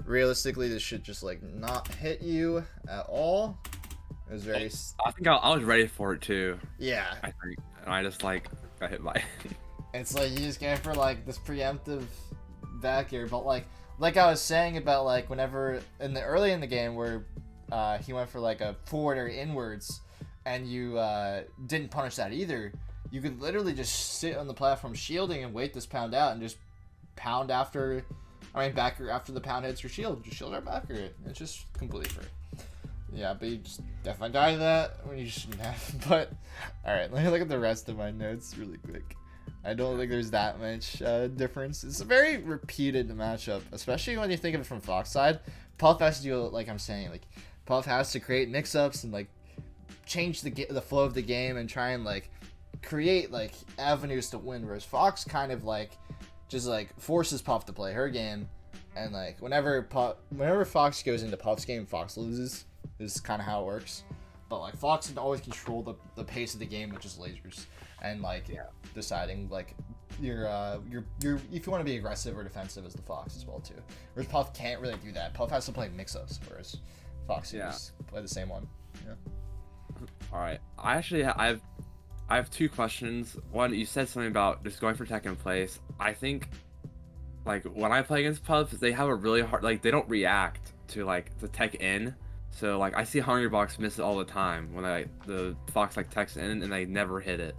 realistically, this should just like not hit you at all. It was very. I think I was ready for it too. Yeah. I think, and I just like got hit by it. It's like you just go for like this preemptive back air, but like I was saying about like whenever early in the game where he went for like a forward or inwards, and you didn't punish that either, you could literally just sit on the platform shielding and wait this pound out and just pound after, backer after the pound hits your shield. Just shield our backer. It's just completely free. Yeah, but you just definitely die to that when you shouldn't have. But, alright, let me look at the rest of my notes really quick. I don't think there's that much difference. It's a very repeated matchup, especially when you think of it from Fox side. Puff has to do, like I'm saying, like, Puff has to create mix-ups and, like, change the flow of the game and try and, like, create, like, avenues to win, whereas Fox kind of, like, just, like, forces Puff to play her game, and, like, whenever Fox goes into Puff's game, Fox loses. This is kind of how it works. But, like, Fox can always control the pace of the game with just lasers. And, like, deciding, like, your if you want to be aggressive or defensive as the Fox as well, too. Whereas Puff can't really do that. Puff has to play mix-ups, whereas Fox just play the same one. Yeah. Alright. I have two questions. One, you said something about just going for tech in place. I think, like, when I play against Puff, they have a really hard, like, they don't react to, like, the tech in. So, like, I see Hungrybox miss it all the time when the Fox, like, techs in and they never hit it.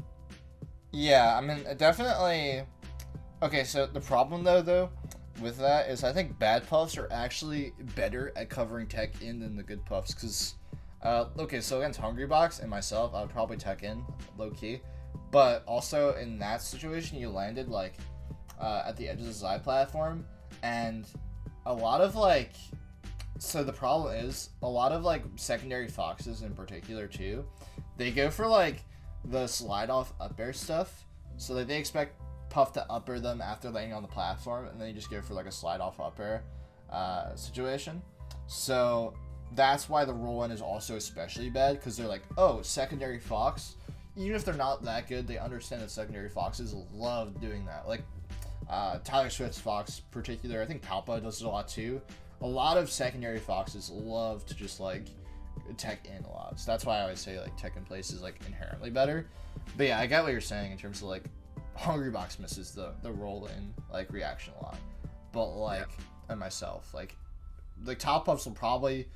Yeah, I mean, definitely. Okay, so the problem, though, with that is I think bad Puffs are actually better at covering tech in than the good Puffs, because, okay, so against Hungrybox and myself, I would probably tech in, low-key. But also, in that situation, you landed, like, at the edge of the side platform, and a lot of, like... So the problem is, a lot of, like, secondary Foxes in particular, too, they go for, like, the slide-off up air stuff, so that they expect Puff to up air them after landing on the platform, and then you just go for, like, a slide-off up air situation. So that's why the roll-in is also especially bad, because they're like, oh, secondary Fox, even if they're not that good, they understand that secondary Foxes love doing that. Like, Tyler Swift's Fox in particular, I think Palpa does it a lot, too. A lot of secondary Foxes love to just, like, tech in a lot. So that's why I always say, like, tech in place is, like, inherently better. But yeah, I get what you're saying in terms of, like, Hungrybox misses the roll in, like, reaction a lot. But, like, and myself, like top Puffs will probably,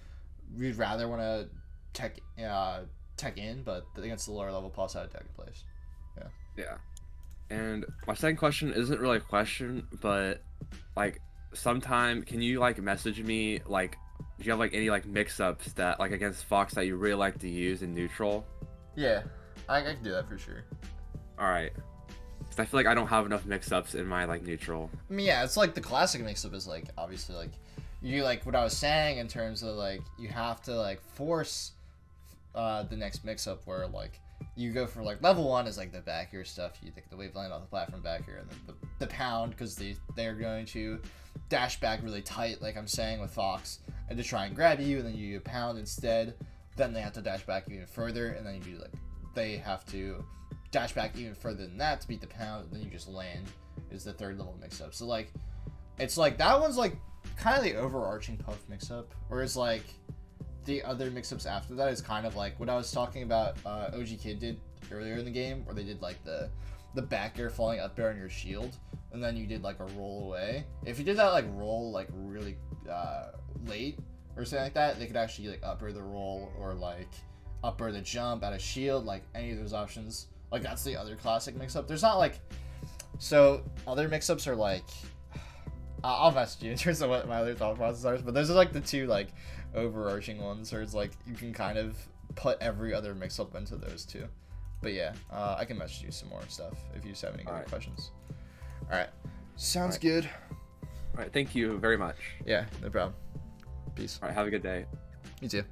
we'd rather want to tech in, but against the lower level Puffs, I would tech in place. Yeah. Yeah. And my second question isn't really a question, but, like, sometime can you, like, message me, like, do you have, like, any, like, mix-ups that, like, against Fox that you really like to use in neutral? Yeah, I can do that for sure. Alright. Because I feel like I don't have enough mix-ups in my, like, neutral. I mean, yeah, it's like the classic mix-up is, like, obviously, like, you, like, what I was saying in terms of, like, you have to, like, force the next mix-up where, like, you go for, like, level 1 is, like, the back air stuff. You take the wave land off the platform back air, and then the pound, because they're going to dash back really tight, like I'm saying with Fox, and to try and grab you, and then you pound instead. Then they have to dash back even further, and then you do, like, they have to dash back even further than that to beat the pound, and then you just land, is the third level mix-up. So, like, it's, like, that one's, like, kind of the overarching Puff mix-up, whereas, like, the other mix-ups after that is kind of like what I was talking about OG Kid did earlier in the game, where they did, like, the back air falling up air on your shield, and then you did, like, a roll away. If you did that, like, roll, like, really late or something like that, they could actually, like, up air the roll or, like, up air the jump out of shield, like, any of those options. Like, that's the other classic mix-up. There's not, like... So, other mix-ups are, like... I'll message you in terms of what my other thought process are, but those are, like, the two, like, overarching ones, where it's, like, you can kind of put every other mix-up into those two. But yeah, I can message you some more stuff if you just have any good questions. Alright. Sounds good. Alright, thank you very much. Yeah, no problem. Peace. Alright, have a good day. You too.